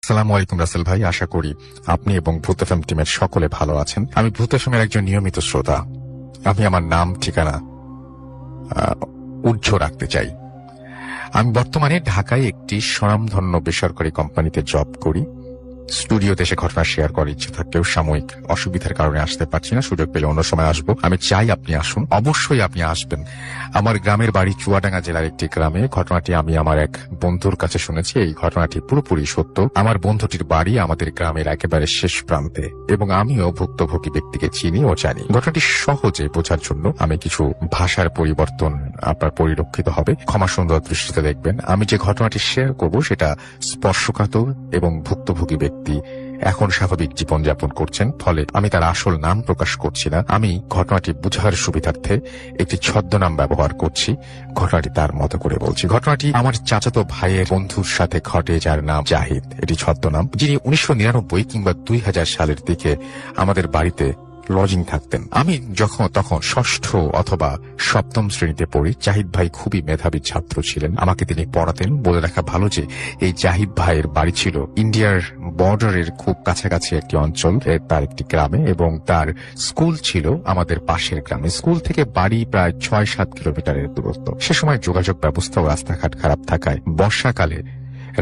আসসালামু আলাইকুম রাসেল ভাই, আশা করি আপনি এবং ভূত এফএম টিমের সকলে ভালো আছেন। আমি ভূত এফএমের একজন নিয়মিত শ্রোতা। আমি আমার নাম ঠিকানা উজ্জ্ব রাখতে চাই। আমি বর্তমানে ঢাকায় একটি স্বনামধন্য বেসরকারি কোম্পানিতে জব করি। স্টুডিওতে এসে ঘটনা শেয়ার করার ইচ্ছে থাকলেও সাময়িক অসুবিধার কারণে আসতে পারছি না। সুযোগ পেলে অন্য সময় আসবো। আমি চাই আপনি আসুন, অবশ্যই আপনি আসবেন। আমার গ্রামের বাড়ি চুয়াডাঙ্গা জেলার একটি গ্রামে। ঘটনাটি আমি আমার এক বন্ধুর কাছে শুনেছি। এই ঘটনাটি পুরোপুরি সত্য। আমার বন্ধুটির বাড়ি আমাদের গ্রামের একেবারে শেষ প্রান্তে এবং আমিও ভুক্তভোগী ব্যক্তিকে চিনি ও জানি। ঘটনাটি সহজে বোঝার জন্য আমি কিছু ভাষার পরিবর্তন আপনার পরিলক্ষিত হবে, ক্ষমা সুন্দর দৃষ্টিতে দেখবেন। আমি যে ঘটনাটি শেয়ার করব সেটা স্পর্শকাতর এবং ভুক্তভোগী ব্যক্তি এখন স্বাভাবিক জীবনযাপন করছেন, ফলে আমি তার আসল নাম প্রকাশ করছি না। আমি ঘটনাটি বুঝার সুবিধার্থে একটি ছদ্মনাম ব্যবহার করছি। ঘটনাটি তার মতো করে বলছি। ঘটনাটি আমার চাচাতো ভাইয়ের বন্ধুর সাথে ঘটে, যার নাম জাহিদ, এটি ছদ্মনাম, যিনি 1999 কিংবা 2000 সালের দিকে আমাদের বাড়িতে লজিং থাকতেন। আমি তখন ষষ্ঠ অথবা সপ্তম শ্রেণীতে পড়ি। জাহিদ ভাই খুবই মেধাবী ছাত্র ছিলেন, আমাকে তিনি পড়াতেন। বলে রাখা ভালো যে এই জাহিদ ভাইয়ের বাড়ি ছিল ইন্ডিয়ার বর্ডারের খুব কাছাকাছি একটি অঞ্চল, তার একটি গ্রামে, এবং তার স্কুল ছিল আমাদের পাশের গ্রামে। স্কুল থেকে বাড়ি প্রায় 6-7 কিলোমিটারের দূরত্ব। সে সময় যোগাযোগ ব্যবস্থা ও রাস্তাঘাট খারাপ থাকায় বর্ষাকালে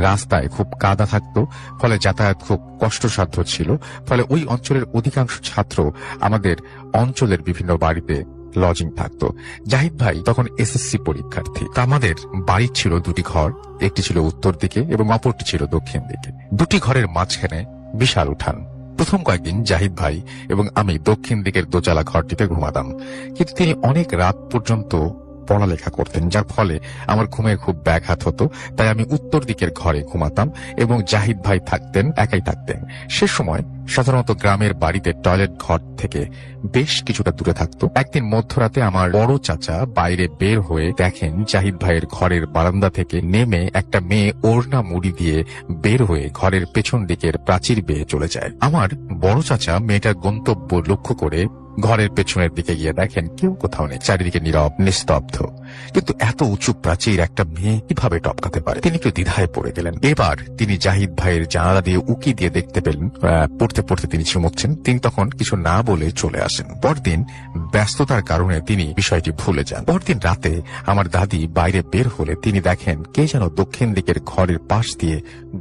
রাস্তায় খুব কাদা থাকতো, ফলে যাতায়াত খুব কষ্টসাধ্য ছিল। ফলে ওই অঞ্চলের অধিকাংশ ছাত্র আমাদের অঞ্চলের বিভিন্ন বাড়িতে লজিং থাকতো। জাহিদ ভাই তখন এসএসসি পরীক্ষার্থী। আমাদের বাড়ি ছিল দুটি ঘর, একটি ছিল উত্তর দিকে এবং অপরটি ছিল দক্ষিণ দিকে। দুটি ঘরের মাঝখানে বিশাল উঠান। প্রথম কয়েকদিন জাহিদ ভাই এবং আমি দক্ষিণ দিকের দোতলা ঘরটিতে ঘুমাতাম, কিন্তু তিনি অনেক রাত পর্যন্ত পড়ালেখা করতেন, যার ফলে আমার ঘুমের খুব ব্যাঘাত হতো। তাই আমি উত্তর দিকের ঘরে ঘুমাতাম এবং জাহিদ ভাই একাই থাকতেন। সে সময় সাধারণত গ্রামের বাড়িতে টয়লেট ঘর থেকে বেশ কিছুটা দূরে থাকতো। একদিন মধ্যরাতে আমার বড় চাচা বাইরে বের হয়ে দেখেন জাহিদ ভাইয়ের ঘরের বারান্দা থেকে নেমে একটা মেয়ে ওড়না মুড়ি দিয়ে বের হয়ে ঘরের পেছন দিকের প্রাচীর বেয়ে চলে যায়। আমার বড় চাচা মেয়েটার গন্তব্য লক্ষ্য করে ঘরের পেছনের দিকে গিয়ে দেখেন কেউ কোথাও নেই, চারিদিকে নীরব নিস্তব্ধ। কিন্তু এত উঁচু প্রাচীর একটা মেয়ে কিভাবে টপকাতে পারে? তিনি একটু দ্বিধায় পড়ে গেলেন। এবার তিনি জাহিদ ভাইয়ের জানালা দিয়ে উকি দিয়ে দেখতে পেলেন পড়তে পড়তে তিনি চুমুকছেন। তিনি তখন কিছু না বলে চলে আসেন। পরদিন ব্যস্ততার কারণে তিনি বিষয়টি ভুলে যান। পরদিন রাতে আমার দাদি বাইরে বের হলে তিনি দেখেন কে যেন দক্ষিণ দিকের ঘরের পাশ দিয়ে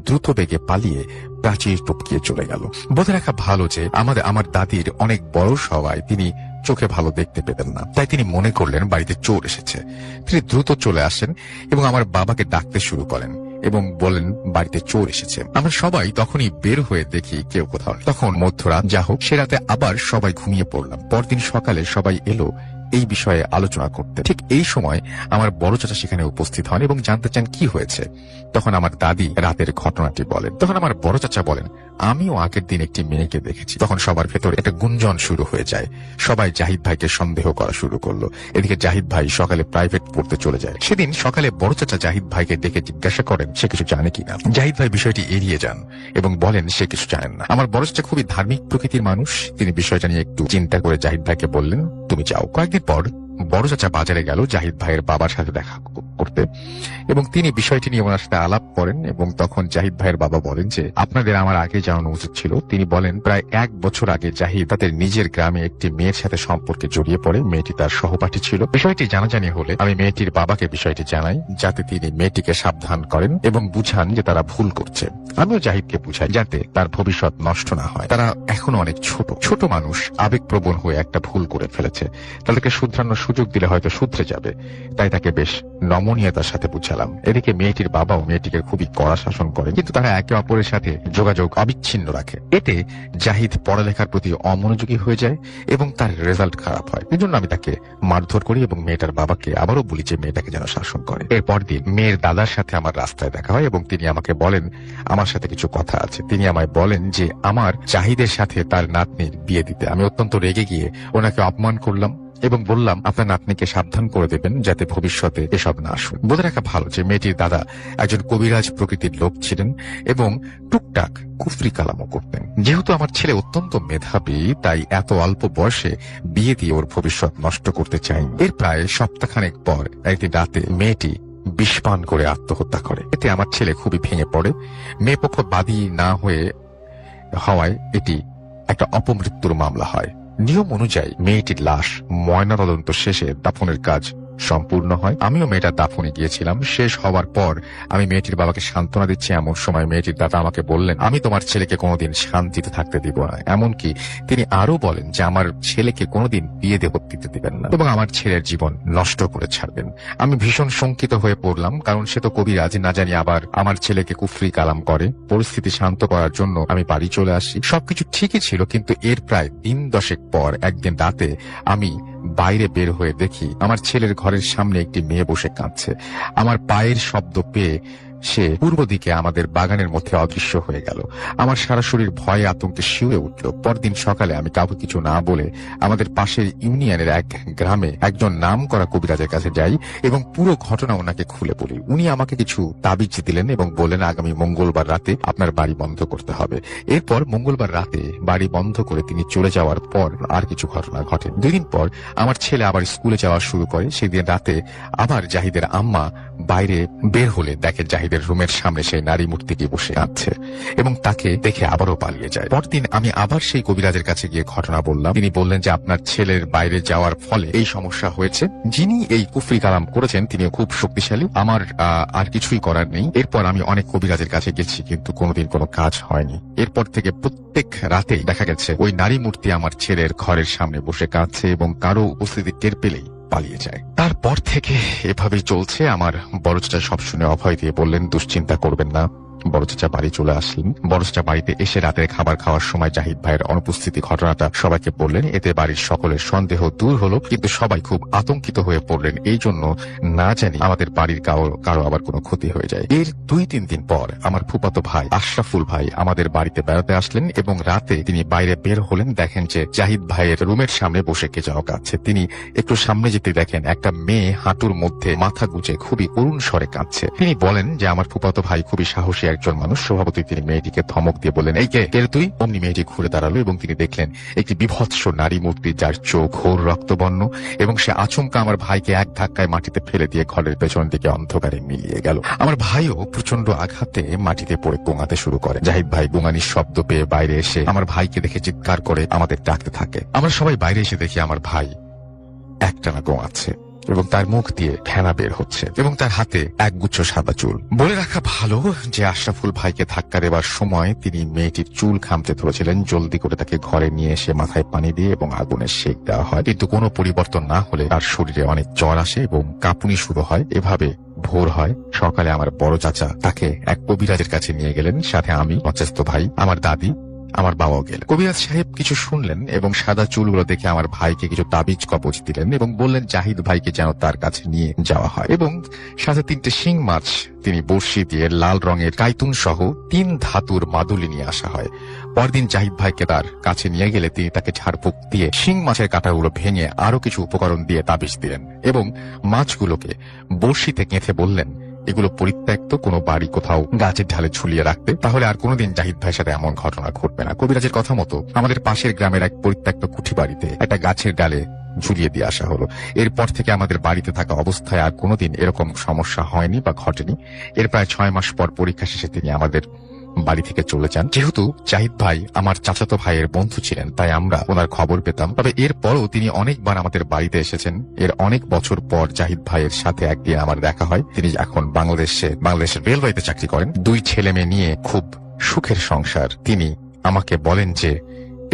দ্রুত বেগে পালিয়ে প্রাচীর টপকিয়ে চলে গেল। বলে রাখা ভালো যে আমার দাদির অনেক বয়স হওয়ায় তিনি চোখে ভালো দেখতে পেতেন না, তাই তিনি মনে করলেন বাড়িতে চোর এসেছে। তিনি দ্রুত চলে আসেন এবং আমার বাবাকে ডাকতে শুরু করেন এবং বলেন বাড়িতে চোর এসেছে। আমরা সবাই তখনই বের হয়ে দেখি কেউ কোথাও। তখন মধ্যরাত, যা হোক, সে রাতে আবার সবাই ঘুমিয়ে পড়লাম। পরদিন সকালে সবাই এলো এই বিষয়ে আলোচনা করতে। ঠিক এই সময় আমার বড় চাচা সেখানে উপস্থিত হন এবং জানতে চান কি হয়েছে। তখন আমার দাদি রাতের ঘটনাটি বলেন। তখন আমার বড় চাচা বলেন, আমিও আগের দিন একটি মেয়েকে দেখেছি। তখন সবার ভেতরে একটা গুঞ্জন শুরু হয়ে যায়। সবাই জাহিদ ভাইকে সন্দেহ করা শুরু করলো। এদিকে জাহিদ ভাই সকালে প্রাইভেট পড়তে চলে যায়। সেদিন সকালে বড় চাচা জাহিদ ভাইকে ডেকে জিজ্ঞাসা করেন সে কিছু জানে কিনা। জাহিদ ভাই বিষয়টি এড়িয়ে যান এবং বলেন সে কিছু জানেন না। আমার বড় চাচা খুবই ধার্মিক প্রকৃতির মানুষ। তিনি বিষয়টা নিয়ে একটু চিন্তা করে জাহিদ ভাইকে বললেন, তুমি যাও। কয়েকদিন পর বড় চাচা বাজারে গেল জাহিদ ভাইয়ের বাবার সাথে দেখা করতে এবং তিনি বিষয়টি নিয়ে ওনার সাথে আলাপ করেন। এবং তখন জাহিদ ভাইয়ের বাবা বলেন যে আপনাদের আমার আগে জানানো উচিত ছিল। তিনি বলেন প্রায় 1 বছর আগে জাহিদ তাদের নিজের গ্রামে একটি মেয়ের সাথে সম্পর্কে জড়িয়ে পড়ে। মেয়েটি তার সহপাঠী ছিল। বিষয়টি জানাজানি হলে আমি মেয়েটির বাবাকে বিষয়টি জানাই, যাতে তিনি মেয়েটিকে সাবধান করেন এবং বুঝান যে তারা ভুল করছে। আমিও জাহিদকে বুঝাই যাতে তার ভবিষ্যৎ নষ্ট না হয়। তারা এখনো অনেক ছোট মানুষ, আবেগপ্রবণ হয়ে একটা ভুল করে ফেলেছে। তাদেরকে শুধরানোর সুযোগ দিলে হয়তো শুধরে যাবে, তাই তাকে বেশ নমনীয়তার সাথে বুঝালাম। এদিকে মেয়েটির বাবাও মেয়েটিকে খুবই কড়া শাসন করেন, কিন্তু তারা একে অপরের সাথে যোগাযোগ অবিচ্ছিন্ন রাখে। এতে জাহিদ পড়ালেখার প্রতি অমনোযোগী হয়ে যায় এবং তার রেজাল্ট খারাপ হয়। এজন্য আমি তাকে মারধর করি এবং মেয়েটার বাবাকে আবারও বলি যে মেয়েটাকে যেন শাসন করে। এরপর দিন মেয়ের দাদার সাথে আমার রাস্তায় দেখা হয় এবং তিনি আমাকে বলেন আমার সাথে কিছু কথা আছে। তিনি আমায় বলেন যে আমার জাহিদের সাথে তার নাতনির বিয়ে দিতে। আমি অত্যন্ত রেগে গিয়ে ওনাকে অপমান করলাম এবং বললাম আপনার নাতনিকে সাবধান করে দেবেন যাতে ভবিষ্যতে এসব না আসুন। বলে রাখা ভালো যে মেয়েটির দাদা একজন কবিরাজ প্রকৃতির লোক ছিলেন এবং টুকটাক কুফরি কালামও করতেন। যেহেতু আমার ছেলে অত্যন্ত মেধাবী, তাই এত অল্প বয়সে বিয়ে দিয়ে ওর ভবিষ্যৎ নষ্ট করতে চাই। এর প্রায় সপ্তাহখানেক পর একদিন রাতে মেয়েটি বিষপান করে আত্মহত্যা করে। এতে আমার ছেলে খুবই ভেঙে পড়ে। মেয়ে পক্ষ বাদী না হওয়ায় এটি একটা অপমৃত্যুর মামলা হয়। নিয়ম অনুযায়ী মেয়েটির লাশ ময়নাতদন্ত শেষে দাফনের কাজ সম্পূর্ণ হয়। আমিও মেয়েটার দাফনে গিয়েছিলাম। শেষ হওয়ার পর আমি মেয়েটির বাবাকে সান্ত্বনা দিচ্ছি, এমন সময় মেয়েটির দাদা আমাকে বললেন, আমি তোমার ছেলেকে কোনোদিন শান্তিতে থাকতে দিব না। এমনকি তিনি আরো বলেন যে আমার ছেলেকে কোনোদিন বিয়ে দিতে দিবেন না এবং আমার ছেলের জীবন নষ্ট করে ছাড়বেন। আমি ভীষণ শঙ্কিত হয়ে পড়লাম, কারণ সে তো কবিরাজ, না জানি আবার আমার ছেলেকে কুফরি কালাম করে। পরিস্থিতি শান্ত করার জন্য আমি বাড়ি চলে আসি। সবকিছু ঠিকই ছিল, কিন্তু এর প্রায় দিন 10 পর একদিন রাতে আমি বাইরে বের হয়ে দেখি আমার ছেলের ঘরের সামনে একটি মেয়ে বসে কাঁদছে। আমার পায়ের শব্দ পেয়ে সে পূর্ব দিকে আমাদের বাগানের মধ্যে অদৃশ্য হয়ে গেল। আমার সারা শরীর ভয়ে আতঙ্কে শিউরে উঠল। পরদিন সকালে আমি কাউকে কিছু না বলে আমাদের পাশের ইউনিয়নের এক গ্রামে একজন নাম করা কবিরাজের কাছে যাই এবং পুরো ঘটনা ওনাকে খুলে বলি। উনি আমাকে কিছু তাবিজ দিলেন এবং বললেন আগামী মঙ্গলবার রাতে আপনার বাড়ি বন্ধ করতে হবে। এরপর মঙ্গলবার রাতে বাড়ি বন্ধ করে তিনি চলে যাওয়ার পর আর কিছু ঘটনা ঘটে। 2 দিন পর আমার ছেলে আবার স্কুলে যাওয়া শুরু করে। সেদিন রাতে আবার জাহিদের আম্মা বাইরে বের হলে দেখে জাহিদের রুমের সামনে সেই নারী মূর্তিটি বসে আছে এবং তাকে দেখে আবারও পালিয়ে যায়। পরদিন আমি আবার সেই কবিরাজের কাছে গিয়ে ঘটনা বললাম। তিনি বললেন যে আপনার ছেলের বাইরে যাওয়ার ফলে এই সমস্যা হয়েছে। যিনি এই কুফরি কালাম করেছেন তিনি খুব শক্তিশালী, আমার আর কিছুই করার নেই। এরপর আমি অনেক কবিরাজের কাছে গেছি, কিন্তু কোনোদিন কোনো কাজ হয়নি। এরপর থেকে প্রত্যেক রাতেই দেখা গেছে ওই নারী মূর্তি আমার ছেলের ঘরের সামনে বসে কাঁদছে এবং কারো উপস্থিতি টের পেলেই পালিয়ে যায়। তারপর থেকে এভাবেই চলছে। আমার বড় চাচা সব শুনে অভয় দিয়ে বললেন দুশ্চিন্তা করবেন না। বড় চাচা বাড়ি চলে আসলেন। বড় চাচা বাড়িতে এসে রাতের খাবার খাওয়ার সময় জাহিদ ভাইয়ের অনুপস্থিতি ঘটনাটা সবাইকে বললেন। এতে বাড়ির সকলের সন্দেহ দূর হলো, কিন্তু সবাই খুব আতঙ্কিত হয়ে পড়লেন, এই জন্য না জানি আমাদের বাড়ির কারো আবার কোনো ক্ষতি হয়ে যায়। এর 2-3 দিন পর আমার ফুফাতো ভাই আশরাফুল ভাই আমাদের বাড়িতে বেড়াতে আসলেন এবং রাতে তিনি বাইরে বের হলেন। দেখেন যে জাহিদ ভাইয়ের রুমের সামনে বসে কে যেন কাঁদছে। তিনি একটু সামনে যেতে দেখেন একটা মেয়ে হাঁটুর মধ্যে মাথা গুজে খুবই করুণ স্বরে কাঁদছে। তিনি বলেন যে আমার ফুফাতো ভাই খুবই সাহসী একজন মানুষ, স্বভাবতই তিনি মেয়েটিকে ধমক দিয়ে বললেন, এই কে তুই? অমনি মেয়েটি ঘুরে দাঁড়ালো এবং তিনি দেখলেন একটি বিভৎস নারী মূর্তি, যার চোখ ঘোর রক্তবর্ণ, এবং সে আচমকা আমার ভাইকে এক ধাক্কায় মাটিতে ফেলে দিয়ে ঘরের পেছন দিকে অন্ধকারে মিলিয়ে গেল। আমার ভাইও প্রচন্ড আঘাতে মাটিতে পড়ে গোঙাতে শুরু করে। জাহিদ ভাই গোঙানির শব্দ পেয়ে বাইরে এসে আমার ভাইকে দেখে চিৎকার করে আমাদের ডাকতে থাকে। আমরা সবাই বাইরে এসে দেখি আমার ভাই একটানা গোঙাচ্ছে এবং তার মুখ দিয়ে ফেনা বের হচ্ছে এবং তার হাতে একগুচ্ছ সাদা চুল। বলে রাখা ভালো যে আশরাফুল ভাইকে ধাক্কা দেবার সময় তিনি মেয়েটির চুল খামতে ধরেছিলেন। জলদি করে তাকে ঘরে নিয়ে এসে মাথায় পানি দিয়ে এবং আগুনের সেক দেওয়া হয়, কিন্তু কোনো পরিবর্তন না হলে তার শরীরে অনেক জ্বর আসে এবং কাঁপুনি শুরু হয়। এভাবে ভোর হয়। সকালে আমার বড় চাচা তাকে এক কবিরাজের কাছে নিয়ে গেলেন, সাথে আমি, অচেষ্ট ভাই, আমার দাদি, আমার বাবাও গেলেন। কবিরাজ সাহেব কিছু শুনলেন এবং সাদা চুলগুলো দেখে আমার ভাইকে কিছু তাবিজ কবজ দিলেন এবং বললেন জাহিদ ভাইকে যেন তার কাছে নিয়ে যাওয়া হয় এবং সাথে 3টে শিং মাছ তিনি বড়শি দিয়ে লাল রঙের কাইতুন সহ 3 ধাতুর মাদুলি নিয়ে আসা হয়। পরদিন জাহিদ ভাইকে তার কাছে নিয়ে গেলে তিনি তাকে ঝাড়ফুঁক দিয়ে শিং মাছের কাঁটাগুলো ভেঙে আরো কিছু উপকরণ দিয়ে তাবিজ দিলেন এবং মাছগুলোকে বড়শিতে গেঁথে বললেন এগুলো পরিত্যক্ত কোনো বাড়ি কোথাও গাছের ঢালে ঝুলিয়ে রাখতে, তাহলে আর কোনোদিন জাহিদ ভাইয়ের সাথে এমন ঘটনা ঘটবে না। কবিরাজের কথা মতো আমাদের পাশের গ্রামের এক পরিত্যক্ত কুঠি বাড়িতে একটা গাছের ডালে ঝুলিয়ে দিয়ে আসা হলো। এরপর থেকে আমাদের বাড়িতে থাকা অবস্থায় আর কোনোদিন এরকম সমস্যা হয়নি বা ঘটেনি। এর প্রায় 6 মাস পর পরীক্ষা শেষে তিনি আমাদের বাড়ি থেকে চলে যান। যেহেতু জাহিদ ভাই আমার চাচাতো ভাইয়ের বন্ধু ছিলেন, তাই আমরা ওনার খবর পেতাম। তবে এরপরও তিনি অনেকবার আমাদের বাড়িতে এসেছেন। এর অনেক বছর পর জাহিদ ভাইয়ের সাথে একদিন আমার দেখা হয়। তিনি এখন বাংলাদেশের রেলওয়েতে চাকরি করেন। 2 ছেলে মেয়ে নিয়ে খুব সুখের সংসার। তিনি আমাকে বলেন যে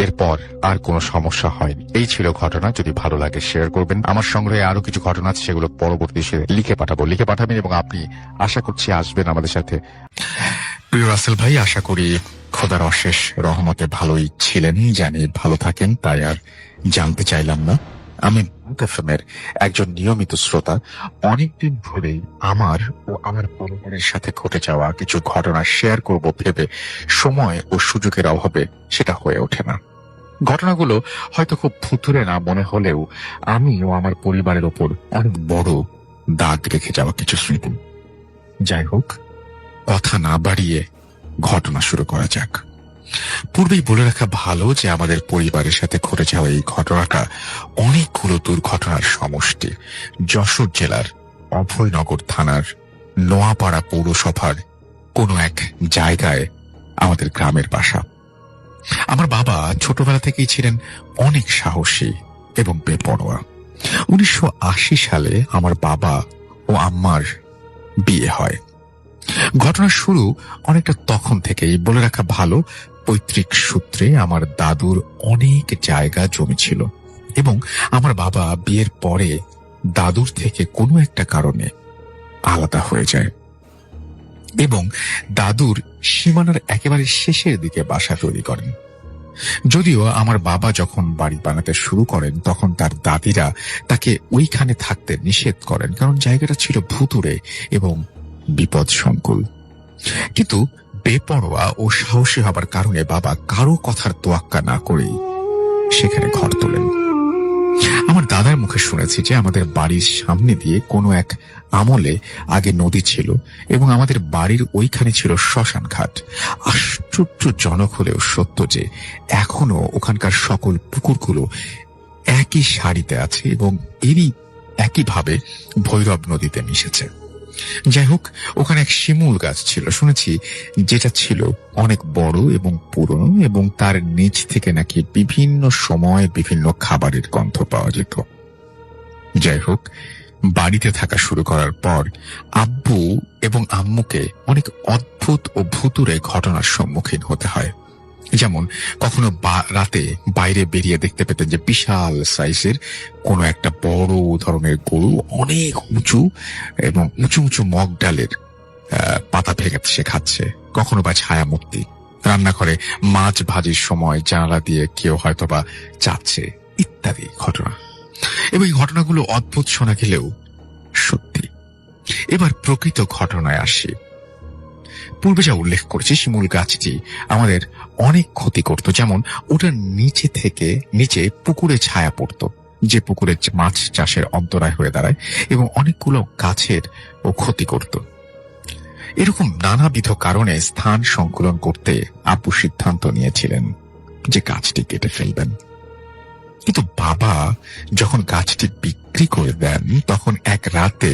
এরপর আর কোনো সমস্যা হয়নি। এই ছিল ঘটনা। যদি ভালো লাগে শেয়ার করবেন। আমার সংগ্রহে আরো কিছু ঘটনা আছে, সেগুলো পরবর্তী লিখে পাঠাবেন এবং আপনি আশা করছি আসবেন আমাদের সাথে। প্রিয় রাসেল ভাই, আশা করি খোদার অশেষ রহমতে ভালোই ছিলেন। জানি ভালো থাকেন, তাই আর জানতে চাইলাম না। আমি এফএমের একজন নিয়মিত শ্রোতা। অনেকদিন ধরেই আমার ও আমার পরিবারের সাথে ঘটে যাওয়া কিছু ঘটনা শেয়ার করব ভেবে সময় ও সুযোগের অভাবে সেটা হয়ে ওঠে না। ঘটনাগুলো হয়তো খুব ভুতুরে না মনে হলেও আমি ও আমার পরিবারের ওপর অনেক বড় দাগ রেখে যাওয়া কিছু স্মৃতি। যাই হোক, কথা না বাড়িয়ে ঘটনা শুরু করা যাক। পূর্বেই বলে রাখা ভালো যে আমাদের পরিবারের সাথে ঘটে যাওয়া এই ঘটনাটা অনেকগুলো দুর্ঘটনার সমষ্টি। যশোর জেলার অভয়নগর থানার নোয়াপাড়া পৌরসভার কোনো এক জায়গায় আমাদের গ্রামের বাসা। আমার বাবা ছোটবেলা থেকেই ছিলেন অনেক সাহসী এবং বেপরোয়া। 1980 সালে আমার বাবা ও আম্মার বিয়ে হয়। ঘটনার শুরু অনেকটা তখন থেকেই। বলে রাখা ভালো, পৈতৃক সূত্রে আমার দাদুর অনেক জায়গা জমি ছিল এবং আমার বাবা বিয়ের পরে দাদুর থেকে কোনো একটা কারণে আলাদা হয়ে যায় এবং দাদুর সীমানার একেবারে শেষের দিকে বাসা তৈরি করেন। যদিও আমার বাবা যখন বাড়ি বানাতে শুরু করেন তখন তার দাদিরা তাকে ওইখানে থাকতে নিষেধ করেন, কারণ জায়গাটা ছিল ভুতুড়ে এবং বিপদ সংকুল। কিন্তু বেপরোয়া ও সাহসী হবার কারণে বাবা কারো কথার তোয়াক্কা না করেই সেখানে ঘর তোলেন। আমার দাদার মুখে শুনেছি যে আমাদের বাড়ির সামনে দিয়ে কোনো এক আমলে আগে নদী ছিল এবং আমাদের বাড়ির ওইখানে ছিল শ্মশান ঘাট। আশ্চর্যজনক হলেও সত্য যে এখনো ওখানকার সকল পুকুরগুলো একই সারিতে আছে এবং এরই একইভাবে ভৈরব নদীতে মিশেছে। যাই হোক, ওখানে এক শিমুল গাছ ছিল শুনেছি, যেটা ছিল অনেক বড় এবং পুরনো এবং তার নিচ থেকে নাকি বিভিন্ন সময় বিভিন্ন খাবারের গন্ধ পাওয়া যেত। যাই হোক, বাড়িতে থাকা শুরু করার পর আব্বু এবং আম্মুকে অনেক অদ্ভুত ও ভুতুড়ে ঘটনার সম্মুখীন হতে হয়। যেমন কখনো রাতে বাইরে বেরিয়ে দেখতে পেতেন যে বিশাল সাইজের কোনো একটা বড় ধরনের গরু অনেক উঁচু এবং উঁচু উঁচু মগ ডালের পাতা ভেঙে সে খাচ্ছে। কখনো বা ছায়ামূর্তি রান্নাঘরে মাছ ভাজির সময় জানালা দিয়ে কেউ হয়তোবা চাচ্ছে, ইত্যাদি ঘটনা। এবং এই ঘটনাগুলো অদ্ভুত শোনা গেলেও সত্যি। এবার প্রকৃত ঘটনায় আসি। পূর্বে যা উল্লেখ করেছি, শিমুল গাছটি আমাদের অনেক ক্ষতি করত। যেমন ওটার নিচে পুকুরে ছায়া পড়ত, যে পুকুরে মাছ চাষের অন্তরায় হয়ে দাঁড়ায় এবং অনেকগুলো গাছের ও ক্ষতি করত। এরকম নানাবিধ কারণে স্থান সংকুলন করতে আব্বু সিদ্ধান্ত নিয়েছিলেন যে গাছটি কেটে ফেলবেন। কিন্তু বাবা যখন গাছটি বিক্রি করে দেন তখন এক রাতে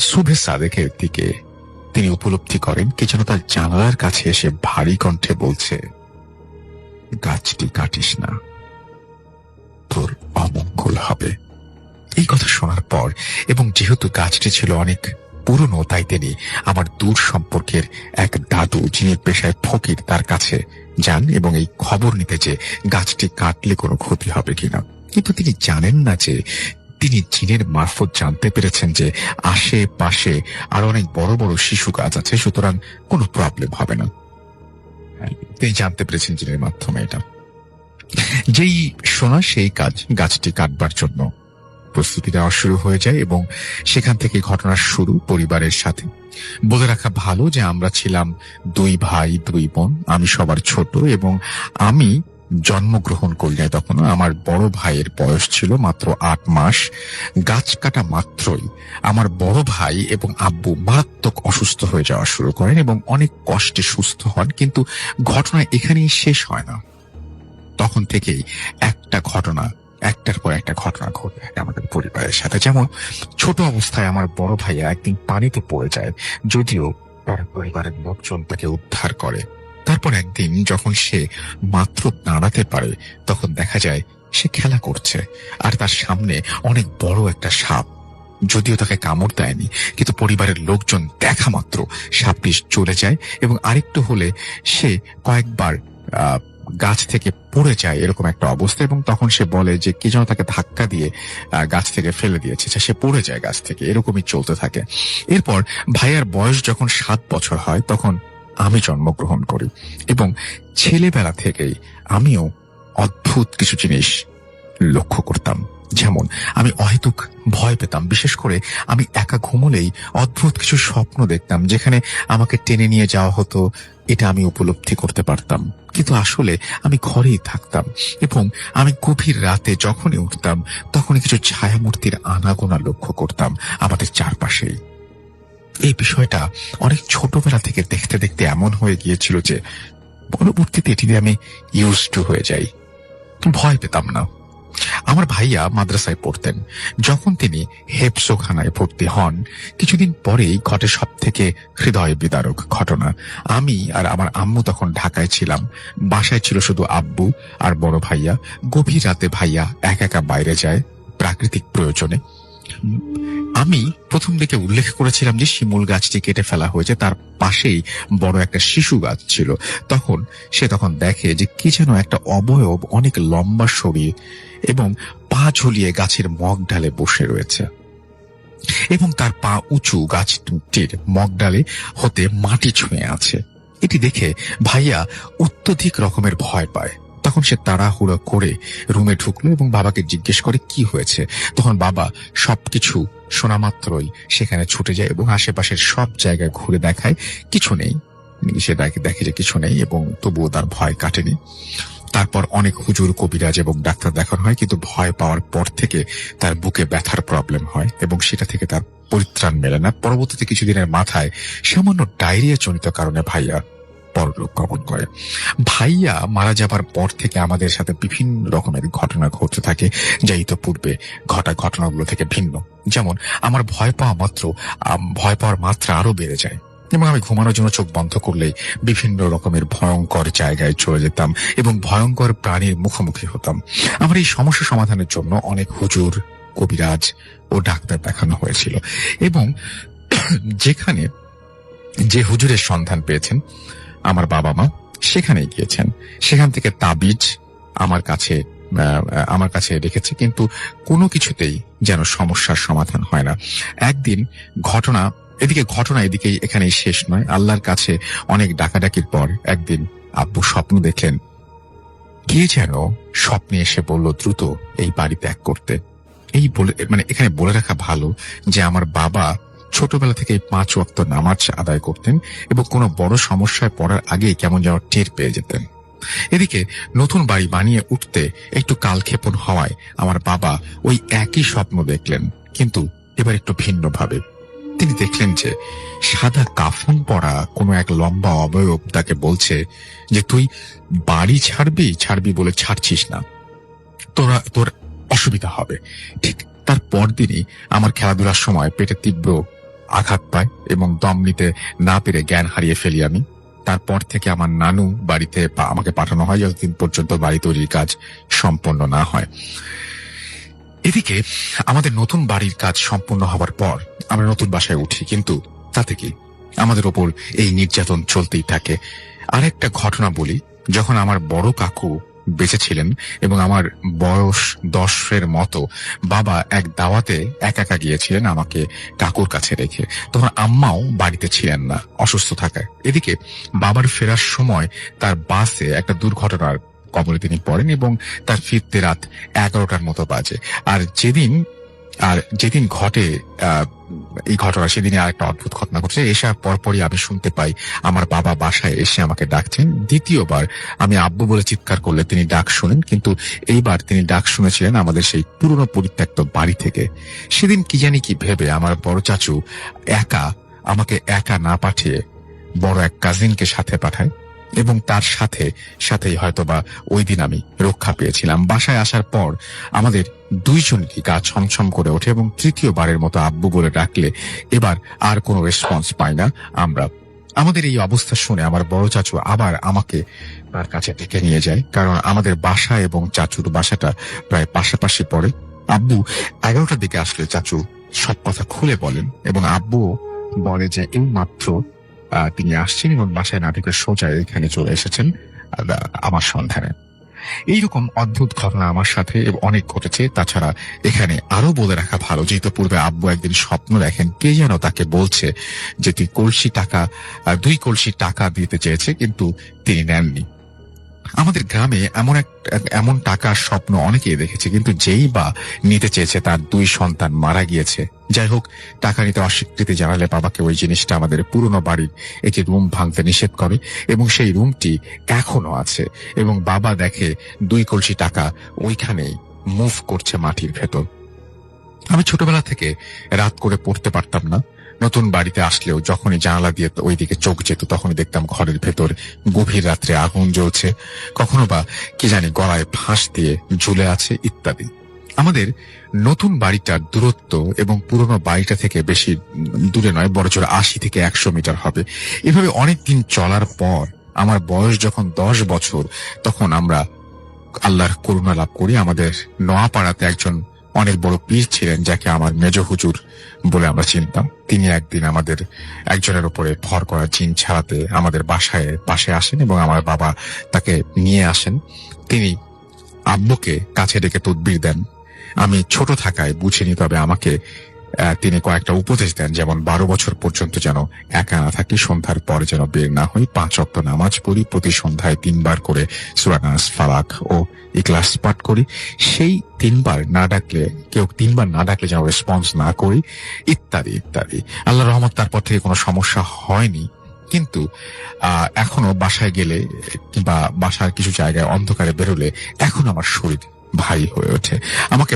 শুভে সাদেকের দিকে তিনি উপলব্ধি করেন কে যেন তার জানালার কাছে এসে ভারী কণ্ঠে বলছে, গাছটি কাটিস না, তোর অমঙ্গল হবে। এই কথা শোনার পর এবং যেহেতু গাছটি ছিল অনেক পুরনো, তাই তিনি আমার দূর সম্পর্কের এক দাদু, যিনি পেশায় ফকির, তার কাছে যান এবং এই খবর নিতে যে গাছটি কাটলে কোনো ক্ষতি হবে কিনা। কিন্তু তিনি জানেন না যে তিনি জিনের মারফত জানতে পেরেছেন যে আশেপাশে আরো অনেক বড় বড় শিশু গাছ আছে, সুতরাং কোনো প্রবলেম হবে না। তিনি জানতে পেরেছেন জিনের মাধ্যমে এটা। যেই শোনা সেই কাজ, গাছটি কাটবার জন্য প্রস্তুতি নেওয়া শুরু হয়ে যায় এবং সেখান থেকে ঘটনার শুরু পরিবারের সাথে। বলে রাখা ভালো যে আমরা ছিলাম 2 ভাই 2 বোন। আমি সবার ছোট এবং আমি জন্মগ্রহণ করলে তখন আমার বড় ভাইয়ের বয়স ছিল মাত্র 8 মাস। গাছ কাটা মাত্রই আমার বড় ভাই এবং আব্বু মারাত্মক অসুস্থ হয়ে যাওয়া শুরু করেন এবং অনেক কষ্টে সুস্থ হন। কিন্তু ঘটনা এখানেই শেষ হয় না। তখন থেকেই একটার পর একটা ঘটনা ঘটে আমাদের পরিবারের সাথে। যেমন ছোট অবস্থায় আমার বড় ভাইয়া একদিন পানিতে পড়ে যায়, যদিও তার পরিবারের লোকজন তাকে উদ্ধার করে। তারপর একদিন যখন সে মাত্র দাঁড়াতে পারে তখন দেখা যায় সে খেলা করছে আর তার সামনে অনেক বড় একটা সাপ। যদিও তাকে কামড় দেয়নি, কিন্তু পরিবারের লোকজন দেখা মাত্র সাপটি চলে যায় এবং আরেকটু হলে সে কয়েকবার গাছ থেকে পড়ে যায়, এরকম একটা অবস্থা। এবং তখন সে বলে যে কি যেন তাকে ধাক্কা দিয়ে গাছ থেকে ফেলে দিয়েছে, সে পড়ে যায় গাছ থেকে। এরকমই চলতে থাকে। এরপর ভাইয়ার বয়স যখন 7 বছর হয় তখন আমি জন্মগ্রহণ করি এবং ছেলেবেলা থেকেই আমিও অদ্ভুত কিছু জিনিস লক্ষ্য করতাম। যেমন আমি অহেতুক ভয় পেতাম, বিশেষ করে আমি একা ঘুমলেই অদ্ভুত কিছু স্বপ্ন দেখতাম যেখানে আমাকে টেনে নিয়ে যাওয়া হতো, এটা আমি উপলব্ধি করতে পারতাম। কিন্তু আসলে আমি ঘরেই থাকতাম এবং আমি গভীর রাতে যখনই উঠতাম তখনই কিছু ছায়ামূর্তির আনাগোনা লক্ষ্য করতাম আমাদের চারপাশেই। এই বিষয়টা অনেক ছোটবেলা থেকে দেখতে দেখতে এমন হয়ে গিয়েছিল যে পরবর্তীতে এটি আমি ইউজড টু হয়ে যাই, ভয় পেতাম না। আমার ভাইয়া মাদ্রাসায় পড়তেন। যখন তিনি হেফজোখানায় ভর্তি হন, কিছুদিন পরেই ঘটে সব থেকে হৃদয় বিদারক ঘটনা। আমি আর আমার আম্মু তখন ঢাকায় ছিলাম। বাসায় ছিল শুধু আব্বু আর বড় ভাইয়া। গভীর রাতে ভাইয়া একা একা বাইরে যায় প্রাকৃতিক প্রয়োজনে। আমি প্রথম দিকে উল্লেখ করেছিলাম যে শিমুল গাছটি কেটে ফেলা হয়েছে, তার পাশেই বড় একটা শিশু গাছ ছিল। সে দেখে যে কি যেন একটা অবয়ব অনেক লম্বা শরীর এবং পা ঝুলিয়ে গাছের মগ ডালে বসে রয়েছে এবং তার পা উঁচু, গাছটির মগ ডালে হতে মাটি ছুঁয়ে আছে। এটি দেখে ভাইয়া অত্যধিক রকমের ভয় পায়। তখন সে তাড়াহুড়ো করে রুমে ঢুকলো এবং বাবাকে জিজ্ঞেস করে কি হয়েছে। তখন বাবা সবকিছু শোনা মাত্রই সেখানে ছুটে যায় এবং আশেপাশের সব জায়গায় ঘুরে দেখায় কিছু নেই। সে দেখে যে কিছু নেই এবং তবুও তার ভয় কাটেনি। তারপর অনেক হুজুর, কবিরাজ এবং ডাক্তার দেখানো হয়, কিন্তু ভয় পাওয়ার পর থেকে তার বুকে ব্যথার প্রবলেম হয় এবং সেটা থেকে তার পরিত্রাণ মেলে না। পরবর্তীতে কিছুদিনের মাথায় সামান্য ডায়রিয়া জনিত কারণে ভাইয়া পরলোক গমন করে। ভাইয়া মারা যাবার পর থেকে আমাদের সাথে বিভিন্ন রকমের ঘটনা ঘটতে থাকে, যা ইতোপূর্বে ঘটা ঘটনাগুলো থেকে ভিন্ন। যেমন আমার ভয় পাওয়ার মাত্রা আরো বেড়ে যায় এবং আমি ঘুমানোর জন্য চোখ বন্ধ করলেই বিভিন্ন রকমের ভয়ঙ্কর জায়গায় চলে যেতাম এবং ভয়ঙ্কর প্রাণীর মুখোমুখি হতাম। আমার এই সমস্যা সমাধানের জন্য অনেক হুজুর, কবিরাজ ও ডাক্তার দেখানো হয়েছিল এবং যেখানে যে হুজুরের সন্ধান পেয়েছেন আমার বাবা মা, সেখানে গিয়েছেন। সেখান থেকে তাবিজ আমার কাছে রেখেছে, কিন্তু কোনো কিছুতেই যেন সমস্যার সমাধান হয় না। একদিন ঘটনা এখানেই শেষ নয়। আল্লাহর কাছে অনেক ডাকাডাকির পর একদিন আব্বু স্বপ্ন দেখলেন। কে যেন স্বপ্নে এসে বলল দ্রুত এই বাড়ি ত্যাগ করতে। এখানে বলে রাখা ভালো যে আমার বাবা ছোটবেলা থেকে 5 ওয়াক্ত নামাজ আদায় করতেন এবং কোনো বড় সমস্যায় পড়ার আগেই কেমন যেন টের পেয়ে যেতেন। এদিকে নতুন বাড়ি বানিয়ে উঠতে একটু কালক্ষেপণ হওয়ায় আমার বাবা ওই একই স্বপ্ন দেখলেন, কিন্তু এবার একটু ভিন্নভাবে। তিনি দেখলেন যে সাদা কাফন পরা কোনো এক লম্বা অবয়ব তাকে বলছে যে তুই বাড়ি ছাড়বি বলে ছাড়ছিস না, তোর অসুবিধা হবে। ঠিক তার পরদিনই আমার খেলাধুলার সময় পেটে তীব্র আঘাত পায় এবং দম নিতে না পেরে জ্ঞান হারিয়ে ফেলি আমি। তারপর থেকে আমার নানু বাড়িতে আমাকে পাঠানো হয় যতদিন পর্যন্ত বাড়ি তৈরির কাজ সম্পন্ন না হয়। এদিকে আমাদের নতুন বাড়ির কাজ সম্পূর্ণ হবার পর আমরা নতুন বাসায় উঠি, কিন্তু তাতে কি আমাদের ওপর এই নির্যাতন চলতেই থাকে। আরেকটা ঘটনা বলি। যখন আমার বড় কাকু বেঁচে ছিলেন এবং আমার বয়স 10-এর মতো, বাবা এক দাওয়াতে একা গিয়েছিলেন আমাকে কাকুর কাছে রেখে। তখন আম্মাও বাড়িতে ছিলেন না অসুস্থ থাকায়। এদিকে বাবার ফেরার সময় তার বাসে একটা দুর্ঘটনার কবলে তিনি পড়েন এবং তার ফিরতে রাত 11টার মতো বাজে। আর যেদিন ঘটে এই ঘটনা, সেদিনে আরেকটা অদ্ভুত ঘটনা ঘটছে। এসার পরপরই আমি শুনতে পাই আমার বাবা বাসায় এসে আমাকে ডাকছেন। দ্বিতীয়বার আমি আব্বু বলে চিৎকার করলে তিনি ডাক শুনেন, কিন্তু এইবার তিনি ডাক শুনেছিলেন আমাদের সেই পুরনো পরিত্যক্ত বাড়ি থেকে। সেদিন কি জানি কি ভেবে আমার বড় চাচু আমাকে একা না পাঠিয়ে বড় এক কাজিনকে সাথে পাঠায় এবং তার সাথেই হয়তোবা ওই দিন আমি রক্ষা পেয়েছিলাম। বাসায় আসার পর আমাদের দুইজনকে গা ছমছম করে ওঠে এবং তৃতীয়বারের মতো আব্বু বলে ডাকলে এবার আর কোনো রেসপন্স পাই না আমরা। আমাদের এই অবস্থা শুনে আমার বড় চাচু আবার আমাকে তার কাছে ডেকে নিয়ে যায়, কারণ আমাদের বাসা এবং চাচুর বাসাটা প্রায় পাশাপাশি পড়ে। আব্বু 11টার দিকে আসলে চাচু সব কথা খুলে বলেন এবং আব্বু বলে যে এই মাত্র তিনি আসছেন এবং বাসায় না ঢুকে সোজা এখানে চলে এসেছেন আমার সন্ধানে। এইরকম অদ্ভুত ঘটনা আমার সাথে অনেক ঘটেছে। তাছাড়া এখানে আরো বলে রাখা ভালো, যেহেতু পূর্বে আব্বু একদিন স্বপ্ন দেখেন কে যেন তাকে বলছে যে তুই 2 কলসি টাকা দিতে চেয়েছে, কিন্তু তিনি নেননি। আমাদের গ্রামে এমন টাকার স্বপ্ন অনেকেই দেখেছে, কিন্তু যেই বা নিতে চেয়েছে তার 2 সন্তান মারা গিয়েছে। যাই হোক, টাকা নিতে অস্বীকৃতি জানালে বাবাকে ওই জিনিসটা আমাদের পুরনো বাড়ির একটি রুম ভাঙতে নিষেধ করে এবং সেই রুমটি এখনো আছে এবং বাবা দেখে 2 কলসি টাকা ওইখানেই মুভ করছে মাটির ভেতর। আমি ছোটবেলা থেকে রাত করে পড়তে পারতাম না। নতুন বাড়িতে আসলেও যখনই জানালা দিয়ে ওইদিকে চোখ যেত তখনই দেখতাম ঘরের ভেতর গভীর রাত্রে আগুন জ্বলছে, কখনো বা কি জানি গলায় ফাঁস দিয়ে ঝুলে আছে ইত্যাদি। আমাদের নতুন বাড়িটার দূরত্ব এবং পুরনো বাড়িটা থেকে বেশি দূরে নয়, বড়জোর 80 থেকে 100 মিটার হবে। এভাবে অনেকদিন চলার পর আমার বয়স যখন 10 বছর, তখন আমরা আল্লাহর করুণা লাভ করি। আমাদের নোয়াপাড়াতে একজন অনেক বড় পীর ছিলেন, যাকে আমার মেজ হুজুর বলে আমরা চিনতাম। তিনি একদিন আমাদের একজনের উপরে ভর করা জিন ছাড়াতে আমাদের পাশে আসেন এবং আমার বাবা তাকে নিয়ে আসেন। তিনি আব্বুকে কাছে ডেকে তদবির দেন। আমি ছোট থাকায় বুঝিনি, তবে আমাকে তিনি কয়েকটা উপদেশ দেন, যেমন 12 বছর পর্যন্ত যেন একা না থাকি, সন্ধ্যার পর যেন বের না হই, 5 ওয়াক্ত নামাজ পড়ি, প্রতি সন্ধ্যায় 3 বার করে সূরা নাস, ফালাক ও ইখলাস পাঠ করি, সেই 3 বার না ডাকলে যেন রেসপন্স না করি, ইত্যাদি ইত্যাদি। আল্লাহর রহমত তারপর থেকে কোনো সমস্যা হয়নি। কিন্তু এখনো বাসায় গেলে কিংবা বাসার কিছু জায়গায় অন্ধকারে বেরোলে এখন আমার শরীর ভারী হয়ে ওঠে। আমাকে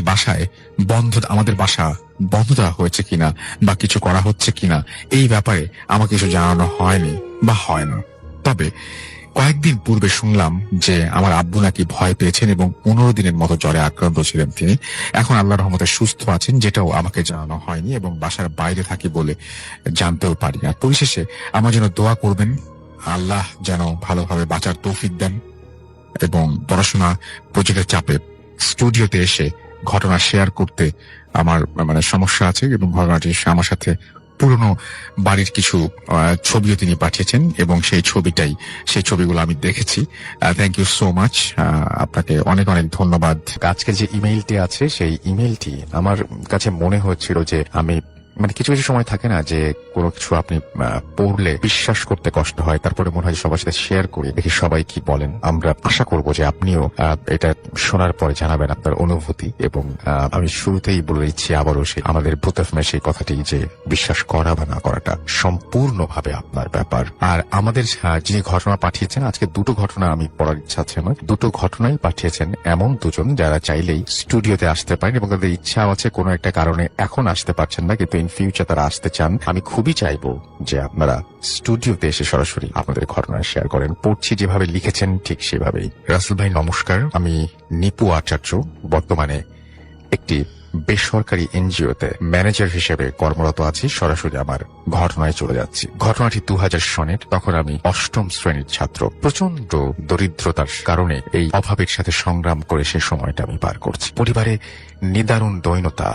আমাদের বাসা বন্ধ দেওয়া হয়েছে কিনা বা কিছু করা হচ্ছে কিনা, এই ব্যাপারে আমাকে কিছু জানানো হয়নি বা হয় না। তবে কয়েকদিন পূর্বে শুনলাম যে আমার আব্বু নাকি ভয় পেয়েছেন এবং 15 দিনের মতো জ্বরে আক্রান্ত ছিলেন তিনি। এখন আল্লাহর রহমতে সুস্থ আছেন, যেটাও আমাকে জানানো হয়নি এবং বাসার বাইরে থাকি বলে জানতেও পারি না। পরিশেষে আমার জন্য দোয়া করবেন, আল্লাহ যেন ভালোভাবে বাঁচার তৌফিক দেন এবং পড়াশোনা প্রজেক্টের চাপে স্টুডিওতে এসে ঘটনা শেয়ার করতে আমার সমস্যা আছে এবং ঘটনাটি আমার সাথে পুরনো বাড়ির কিছু ছবিও তিনি পাঠিয়েছেন এবং সেই ছবিগুলো আমি দেখেছি। থ্যাংক ইউ সো মাচ, আপনাকে অনেক অনেক ধন্যবাদ। আজকের যে ইমেইলটি আছে সেই ইমেইলটি আমার কাছে মনে হচ্ছিল যে আমি কিছু কিছু সময় থাকে না যে কোনো কিছু আপনি পড়লে বিশ্বাস করতে কষ্ট হয়, তারপরে মনে হয় সবার সাথে শেয়ার করি, দেখি সবাই কি বলেন। আমরা আশা করব যে আপনিও এটা শোনার পরে জানাবেন আপনার অনুভূতি। এবং আমি শুরুতেই বলে দিচ্ছি আবারও আমাদের প্রথমে সেই কথাটি যে বিশ্বাস করা বা না করাটা সম্পূর্ণভাবে আপনার ব্যাপার। আর আমাদের যিনি ঘটনা পাঠিয়েছেন, আজকে 2টো ঘটনা আমি পড়ার ইচ্ছা আছে আমার, 2টো ঘটনাই পাঠিয়েছেন এমন দুজন যারা চাইলেই স্টুডিওতে আসতে পারেন এবং তাদের ইচ্ছা আছে, কোনো একটা কারণে এখন আসতে পারছেন না, কিন্তু ইন ফিউচার তারা আসতে চান। আমি খুবই চাইবো যে আপনারা স্টুডিওতে এসে সরাসরি আপনাদের ঘটনা শেয়ার করেন। পড়ছি যেভাবে লিখেছেন ঠিক সেভাবেই। রাসেল ভাই নমস্কার, আমি নিপু আচার্য, বর্তমানে একটি বেসরকারি এনজিওতে ম্যানেজার হিসেবে কর্মরত আছি। সরাসরি আমার ঘটনায় চলে যাচ্ছি। ঘটনাটি 2000 সনের, তখন আমি 8ম শ্রেণীর ছাত্র। প্রচন্ড দরিদ্রতার কারণে এই অভাবের সাথে সংগ্রাম করে সে সময়টা আমি পার করছি। পরিবারে নিদারুণ দৈন্যতা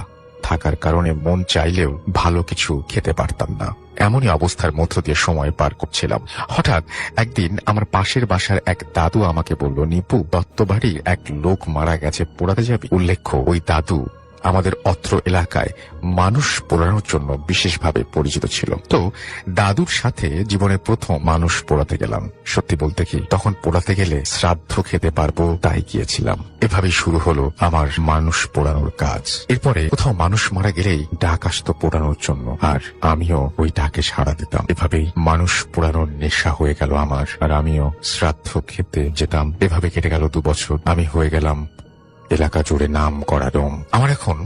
থাকার কারণে মন চাইলেও ভালো কিছু খেতে পারতাম না। এমনই অবস্থার মধ্য দিয়ে সময় পার করছিলাম। হঠাৎ একদিন আমার পাশের বাসার এক দাদু আমাকে বলল, নিপু, দত্তবাড়ির এক লোক মারা গেছে, পোড়াতে যাবি? উল্লেখ্য ওই দাদু আমাদের অত্র এলাকায় মানুষ পোড়ানোর জন্য বিশেষভাবে পরিচিত ছিল। তো দাদুর সাথে জীবনে প্রথম মানুষ পোড়াতে গেলাম। সত্যি বলতে কি, তখন পোড়াতে গেলে শ্রাদ্ধ খেতে পারবো তাই গিয়েছিলাম। এভাবেই শুরু হলো আমার মানুষ পোড়ানোর কাজ। এরপরে কোথাও মানুষ মারা গেলেই ডাক আসতো পোড়ানোর জন্য, আর আমিও ওই ডাকে সাড়া দিতাম। এভাবেই মানুষ পোড়ানোর নেশা হয়ে গেল আমার, আর আমিও শ্রাদ্ধ খেতে যেতাম। এভাবে কেটে গেল 2 বছর। আমি হয়ে গেলাম এলাকা জুড়ে নাম করা রোম। আমার এখন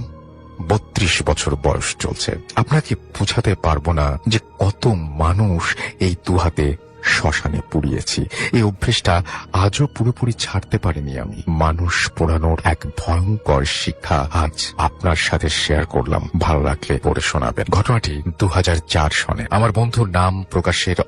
32 বছর বয়স চলছে। আপনাকে বোঝাতে পারবো না যে কত মানুষ এই 2 হাতে শ্মশানে পুড়িয়েছি। এই অভ্যেসটা আজও পুরোপুরি ছাড়তে পারিনি আমি। মানুষ পোড়ানোর এক ভয়ঙ্কর শিক্ষা আজ আপনার সাথে শেয়ার করলাম, ভালো লাগলে পড়ে শোনাবেন। ঘটনাটি 2004 সনে। আমার বন্ধুর নাম প্রকাশের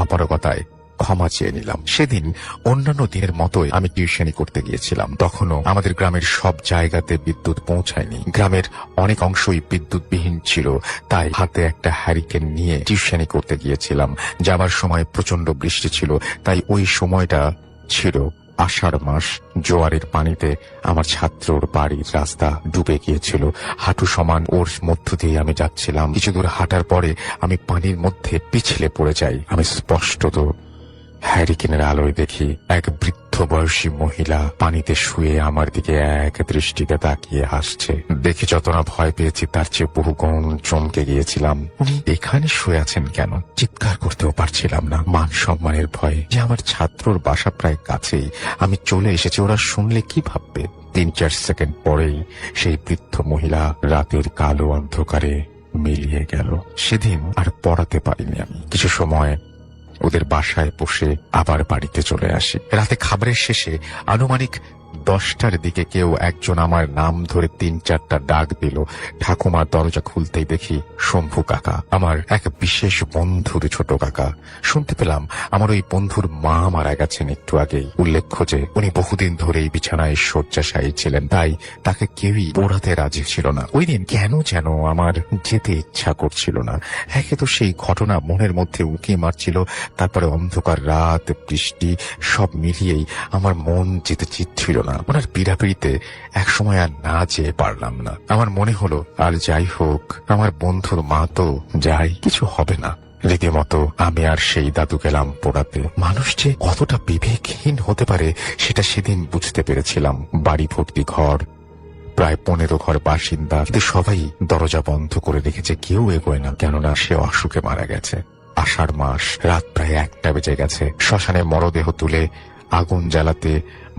অপারগতায় ক্ষমা চেয়ে নিলাম। সেদিন অন্যান্য দিনের মতোই আমি টিউশনি করতে গিয়েছিলাম। তখনও আমাদের গ্রামের সব জায়গাতে বিদ্যুৎ পৌঁছায়নি। গ্রামের অনেক অংশই বিদ্যুৎবিহীন ছিল, তাই হাতে একটা হ্যারিকেন নিয়ে টিউশনি করতে গিয়েছিলাম। যাবার সময় প্রচন্ড বৃষ্টি ছিল, তাই ওই সময়টা ছিল আষাঢ় মাস। জোয়ারের পানিতে আমার ছাত্রর বাড়ির রাস্তা ডুবে গিয়েছিল। হাঁটু সমান ওর মধ্য দিয়ে আমি যাচ্ছিলাম। কিছু দূর হাঁটার পরে আমি পানির মধ্যে পিছলে পড়ে যাই। আমি স্পষ্টত হ্যারিকেনের আলোয় দেখি এক বৃদ্ধ বয়সী মহিলা পানিতে শুয়ে আমার দিকে এক দৃষ্টিতে তাকিয়ে হাসছে। দেখে যত না ভয় পেয়েছি তার চেয়ে বহুগুণ চমকে গিয়েছিলাম। উনি এখানে শুয়ে আছেন কেন? চিৎকার করতেও পারছিলাম না, মান সম্মানের ভয়ে। যে আমার ছাত্রর বাসা প্রায় কাছেই, আমি চলে এসেছি, ওরা শুনলে কি ভাববে? 3-4 সেকেন্ড পরেই সেই বৃদ্ধ মহিলা রাতের কালো অন্ধকারে মিলিয়ে গেল। সেদিন আর পড়াতে পারিনি আমি। কিছু সময় ওদের বাসায় বসে আবার বাড়িতে চলে আসি। রাতে খাবারের শেষে আনুমানিক 10টার দিকে কেউ একজন আমার নাম ধরে 3-4টা ডাক দিল। ঠাকুমার দরজা খুলতেই দেখি শম্ভু কাকা, আমার এক বিশেষ বন্ধুর ছোট কাকা। শুনতে পেলাম আমার ওই বন্ধুর মা মারা গেছেন একটু আগেই। উল্লেখ্য যে উনি বহুদিন ধরেই বিছানায় শয্যাশায়ী ছিলেন, তাই তাকে কেউই পোড়াতে রাজি ছিল না। ওই দিন কেন যেন আমার যেতে ইচ্ছা করছিল না। একে তো সেই ঘটনা মনের মধ্যে উঁকি মারছিল, তারপরে অন্ধকার রাত, বৃষ্টি, সব মিলিয়েই আমার মন যেতে চিচ্ছিল না। ওনার পীড়াপিড়িতে একসময় আর না যেয়ে পারলাম না। আমার মনে হলো আর যাই হোক, আমার বন্ধুর মা তো যাই, কিছু হবে না। রীতিমতো আমি আর সেই দাদু গেলাম পোড়াতে। মানুষ যে কতটা বিবেকহীন হতে পারে সেটা সেদিন বুঝতে পেরেছিলাম। বাড়ি ভর্তি ঘর, প্রায় 15 ঘর বাসিন্দা, কিন্তু সবাই দরজা বন্ধ করে রেখেছে, কেউ এগোয় না, কেননা সে অসুখে মারা গেছে। আষাঢ় মাস, রাত প্রায় 1টা বেজে গেছে। শ্মশানে মরদেহ তুলে আগুন জ্বালাতে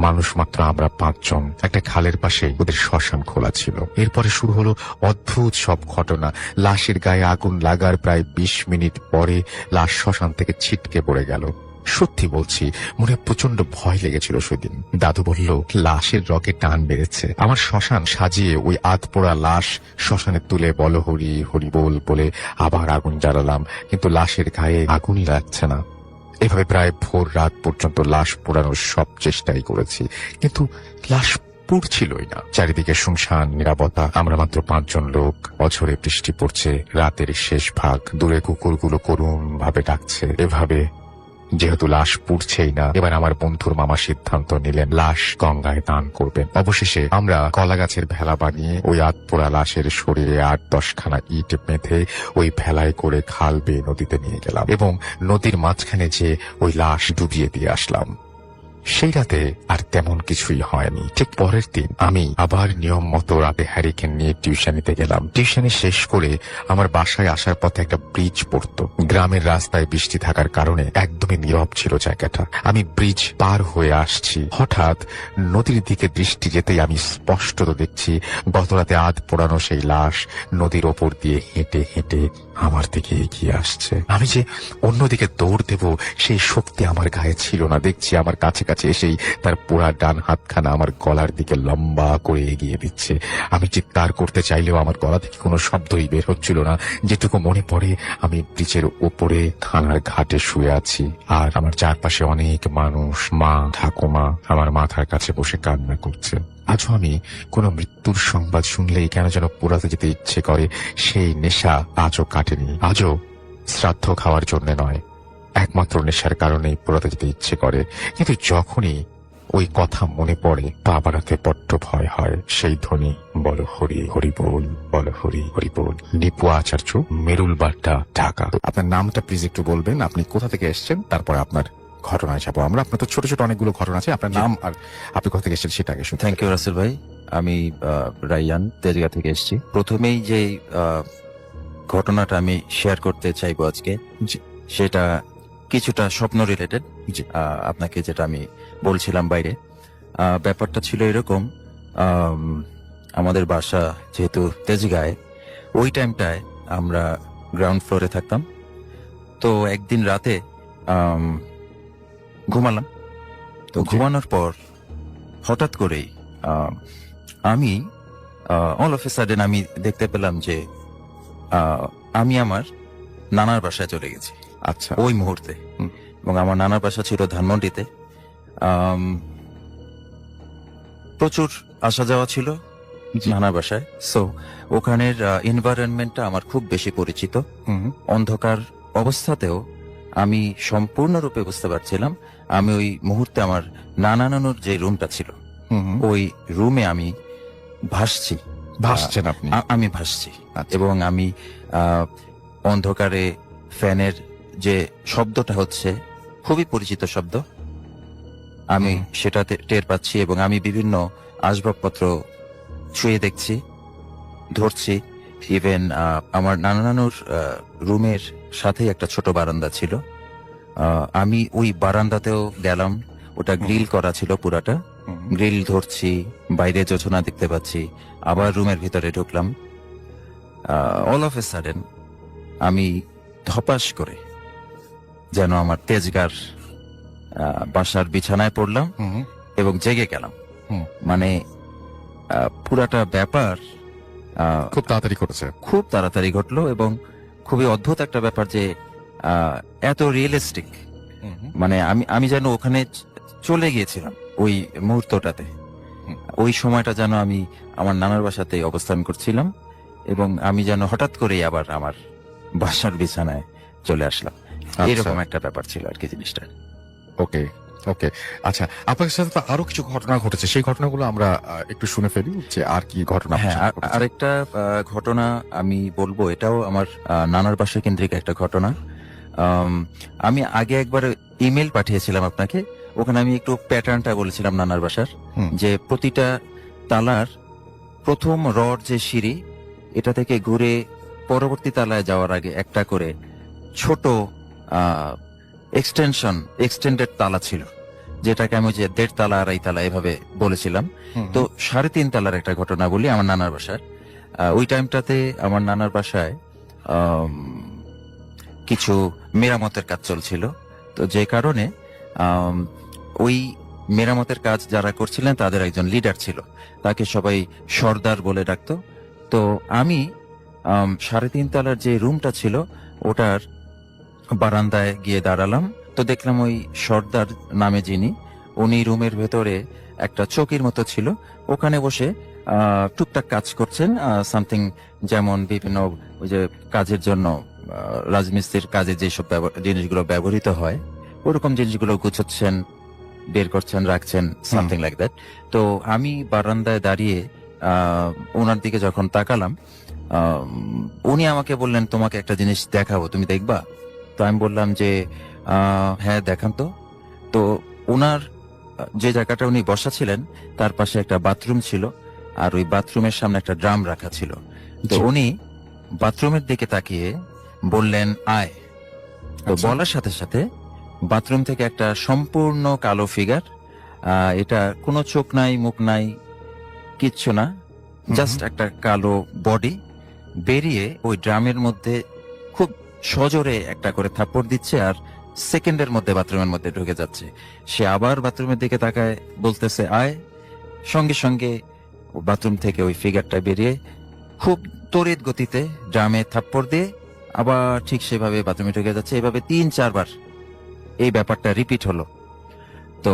মানুষ মাত্র আমরা 5 জন। একটা খালের পাশে ওদের শ্মশান খোলা ছিল। এরপরে শুরু হলো অদ্ভুত সব ঘটনা। লাশের গায়ে আগুন লাগার প্রায় 20 মিনিট পরে লাশ শ্মশান থেকে ছিটকে পড়ে গেল। সত্যি বলছি, মনে প্রচন্ড ভয় লেগেছিল সেদিন। দাদু বলল লাশের রগে টান বেড়েছে। আমার শ্মশান সাজিয়ে ওই আধপোড়া লাশ শ্মশানে তুলে বল হরি হরি বল বলে আবার আগুন জ্বালালাম, কিন্তু লাশের গায়ে আগুনই লাগছে না। এভাবে প্রায় ভোর রাত পর্যন্ত লাশ পোড়ানোর সব চেষ্টাই করেছি, কিন্তু লাশ পুড়ছিলই না। চারিদিকে শুনশান নীরবতা। আমরা মাত্র 5 জন লোক। অঝরে বৃষ্টি পড়ছে, রাতের শেষ ভাগ। দূরে কুকুরগুলো করুণ ভাবে ডাকছে। এভাবে যেহেতু লাশ পুড়ছেই না, এবার আমার বন্ধুর মামা সিদ্ধান্ত নিলেন লাশ গঙ্গায় দান করবেন। অবশেষে আমরা কলা গাছের ভেলা বানিয়ে ওই আধপোড়া লাশের শরীরে 8-10 খানা ইট বেঁধে ওই ভেলায় করে খাল বেয়ে নদীতে নিয়ে গেলাম এবং নদীর মাঝখানে যে ওই লাশ ডুবিয়ে দিয়ে আসলাম। সেই রাতে আর তেমন কিছুই হয়নি। ঠিক পরের দিন আমি আবার নিয়ম মতো রাতে হ্যারিকেন নিয়ে টিউশনিতে গেলাম। টিউশনি শেষ করে আমার বাসায় আসার পথে একটা ব্রিজ পড়তো। গ্রামের রাস্তায় বৃষ্টি থাকার কারণে একদমই নীরব ছিল জায়গাটা। আমি ব্রিজ পার হয়ে আসছি, হঠাৎ নদীর দিকে দৃষ্টি যেতেই আমি স্পষ্টত দেখছি গতরাতে আধ পোড়ানো সেই লাশ নদীর ওপর দিয়ে হেঁটে হেঁটে আমার দিকে এগিয়ে আসছে। আমি যে অন্যদিকে দৌড় দেব সেই শক্তি আমার গায়ে ছিল না। দেখছি আমার কাছে কাছে এসেই তার পোড়া ডান হাতখানা আমার গলার দিকে লম্বা করে এগিয়ে দিচ্ছে। আমি চিৎকার করতে চাইলেও আমার গলা থেকে কোনো শব্দই বের হচ্ছিল না। যেটুকু মনে পড়ে, আমি ব্রিজের ওপরে থানার ঘাটে শুয়ে আছি, আর আমার চারপাশে অনেক মানুষ, মা, ঠাকুমা আমার মাথার কাছে বসে কান্না করছে। আজও আমি কোনো মৃত্যুর সংবাদ শুনলেই কেন যেন পোড়াতে যেতে ইচ্ছে করে। সেই নেশা আজও কাটেনি। আজও শ্রাদ্ধ খাওয়ার জন্য নয়, একমাত্র নেশার কারণেই পোড়াতে যেতে ইচ্ছে করে। কিন্তু যখনই ওই কথা মনে পড়ে, পা বাড়াতে বড্ড ভয় হয়। সেই ধ্বনি, বল হরি হরি বল, বল হরি হরি বল। নিপু আচার্য, মেরুল বাড্ডা, ঢাকা। আপনার নামটা প্লিজ একটু বলবেন, আপনি কোথা থেকে এসেছেন, তারপরে আপনার ঘটনায় যাবো আমরা। আপনার তো ছোট ছোট অনেকগুলো ঘটনা আছে, আপনার নাম আর আপনি কোথা থেকে এসেছেন সেটা আগে শুনুন। থ্যাংক ইউ রাসেল ভাই। আমি রাইয়ান, তেজগাঁ থেকে এসেছি। প্রথমেই যে ঘটনাটা আমি শেয়ার করতে চাইবো আজকে, সেটা কিছুটা স্বপ্ন রিলেটেড। আপনাকে যেটা আমি বলছিলাম বাইরে, ব্যাপারটা ছিল এরকম। আমাদের বাসা যেহেতু তেজগাঁয়, ওই টাইমটায় আমরা গ্রাউন্ড ফ্লোরে থাকতাম। তো একদিন রাতে ঘুমালাম। তো ঘুমানোর পর হঠাৎ করেই আমি অল অফ এ সাডেন আমি দেখতে পেলাম যে আমি আমার নানার বাসায় চলে গেছি। আচ্ছা। ওই মুহূর্তে। এবং আমার নানার বাসা ছিল ধানমন্ডিতে। প্রচুর আসা যাওয়া ছিল নানার বাসায়। সো ওখানের এনভায়রনমেন্টটা আমার খুব বেশি পরিচিত। অন্ধকার অবস্থাতেও আমি সম্পূর্ণরূপে বুঝতে পারছিলাম আমি ওই মুহূর্তে আমার নানা নানুর যে রুমটা ছিল, ওই রুমে আমি ভাসছি। ভাসছেন আপনি? আমি ভাসছি। আচ্ছা। এবং আমি অন্ধকারে ফ্যানের যে শব্দটা হচ্ছে, খুবই পরিচিত শব্দ, আমি সেটাতে টের পাচ্ছি। এবং আমি বিভিন্ন আসবাবপত্র ছুঁয়ে দেখছি, ধরছি। ইভেন আমার নানা নানুর রুমের সাথেই একটা ছোট বারান্দা ছিল। আমি ওই বারান্দাতেও গেলাম। ওটা গ্রিল করা ছিল পুরাটা। গ্রিল ধরছি, বাইরে যোজনা দেখতে পাচ্ছি। আবার রুমের ভিতরে ঢুকলাম। অল অফ এ সাডেন আমি ধপাস করে যেন আমার তেজগাঁর বাসার বিছানায় পড়লাম এবং জেগে গেলাম। হুম। মানে পুরাটা ব্যাপার খুব তাড়াতাড়ি করেছে। খুব তাড়াতাড়ি ঘটলো এবং খুবই অদ্ভুত একটা ব্যাপার যে এত রিয়েলিস্টিক। মানে আমি যেন ওখানে চলে গিয়েছিলাম ওই মুহূর্তটাতে। হুম। ওই সময়টা যেন আমি আমার নানার বাসাতে অবস্থান করছিলাম এবং আমি যেন হঠাৎ করেই আবার আমার বাসার বিছানায় চলে আসলাম। আচ্ছা। এরকম একটা ব্যাপার ছিল আর কি জিনিসটা। ওকে, ওকে। আচ্ছা, আপনার সাথে তো আরো কিছু ঘটনা ঘটেছে, সেই ঘটনাগুলো আমরা একটু শুনে ফেলি যে আর কি ঘটনা আপনার হ্যাঁ, সাথে ঘটেছে। আরেকটা ঘটনা আমি বলবো, এটাও আমার নানার বাসা কেন্দ্রিক একটা ঘটনা। আমি আগে একবার ইমেল পাঠিয়েছিলাম আপনাকে, ওখানে আমি একটু প্যাটার্নটা বলেছিলাম নানার বাসার, হুম। যে প্রতিটা তালার প্রথম রড যে সিঁড়ি, এটা থেকে ঘুরে পরবর্তী তালায় যাওয়ার আগে একটা করে ছোট এক্সটেন্ডেড তালা ছিল, যেটাকে আমি যে 1.5 তালা 2.5 তালা এভাবে বলেছিলাম। হুম, তো 3.5 তালার একটা ঘটনা বলি আমার নানার বাসার। ওই টাইমটাতে আমার নানার বাসায় আম, কিছু মেরামতের কাজ চলছিল। তো যে কারণে ওই মেরামতের কাজ যারা করছিলেন তাদের একজন লিডার ছিল, তাকে সবাই সর্দার বলে ডাকতো। তো আমি 3.5 তালার যে রুমটা ছিল ওটার বারান্দায় গিয়ে দাঁড়ালাম। তো দেখলাম ওই সর্দার নামে যিনি, উনি রুমের ভেতরে একটা চৌকির মতো ছিল, ওখানে বসে টুকটাক কাজ করছেন, সামথিং যেমন বিভিন্ন ওই যে কাজের জন্য রাজমিস্ত্রির কাজে যেসব জিনিসগুলো ব্যবহৃত হয় ওরকম জিনিসগুলো গুছাচ্ছেন, বের করছেন, রাখছেন, সামথিং লাইক দ্যাট। তো আমি বারান্দায় দাঁড়িয়ে ওনার দিকে যখন তাকালাম, উনি আমাকে বললেন, তোমাকে একটা জিনিস দেখাবো, তুমি দেখবা? তো আমি বললাম যে হ্যাঁ দেখান তো। তো ওনার যে জায়গাটা উনি বসা ছিলেন তার পাশে একটা বাথরুম ছিল, আর ওই বাথরুমের সামনে একটা ড্রাম রাখা ছিল। তো জি। উনি বাথরুমের দিকে তাকিয়ে বললেন, আয়। তো আচ্ছা। বলার সাথে সাথে বাথরুম থেকে একটা সম্পূর্ণ কালো ফিগার, এটা কোনো চোখ নাই, মুখ নাই, কিচ্ছু না, জাস্ট একটা কালো বডি বেরিয়ে ওই ড্রামের মধ্যে খুব সজোরে একটা করে থাপ্পড় দিচ্ছে আর সেকেন্ডের মধ্যে বাথরুমের মধ্যে ঢুকে যাচ্ছে। সে আবার বাথরুমের দিকে তাকায়, বলতেছে আয়। সঙ্গে সঙ্গে বাথরুম থেকে ওই ফিগারটা বেরিয়ে খুব তড়িৎ গতিতে ড্রামে থাপ্পড় দিয়ে আবার ঠিক সেভাবে বাথরুমে ঢুকে যাচ্ছে। এভাবে 3-4 বার এই ব্যাপারটা রিপিট হলো। তো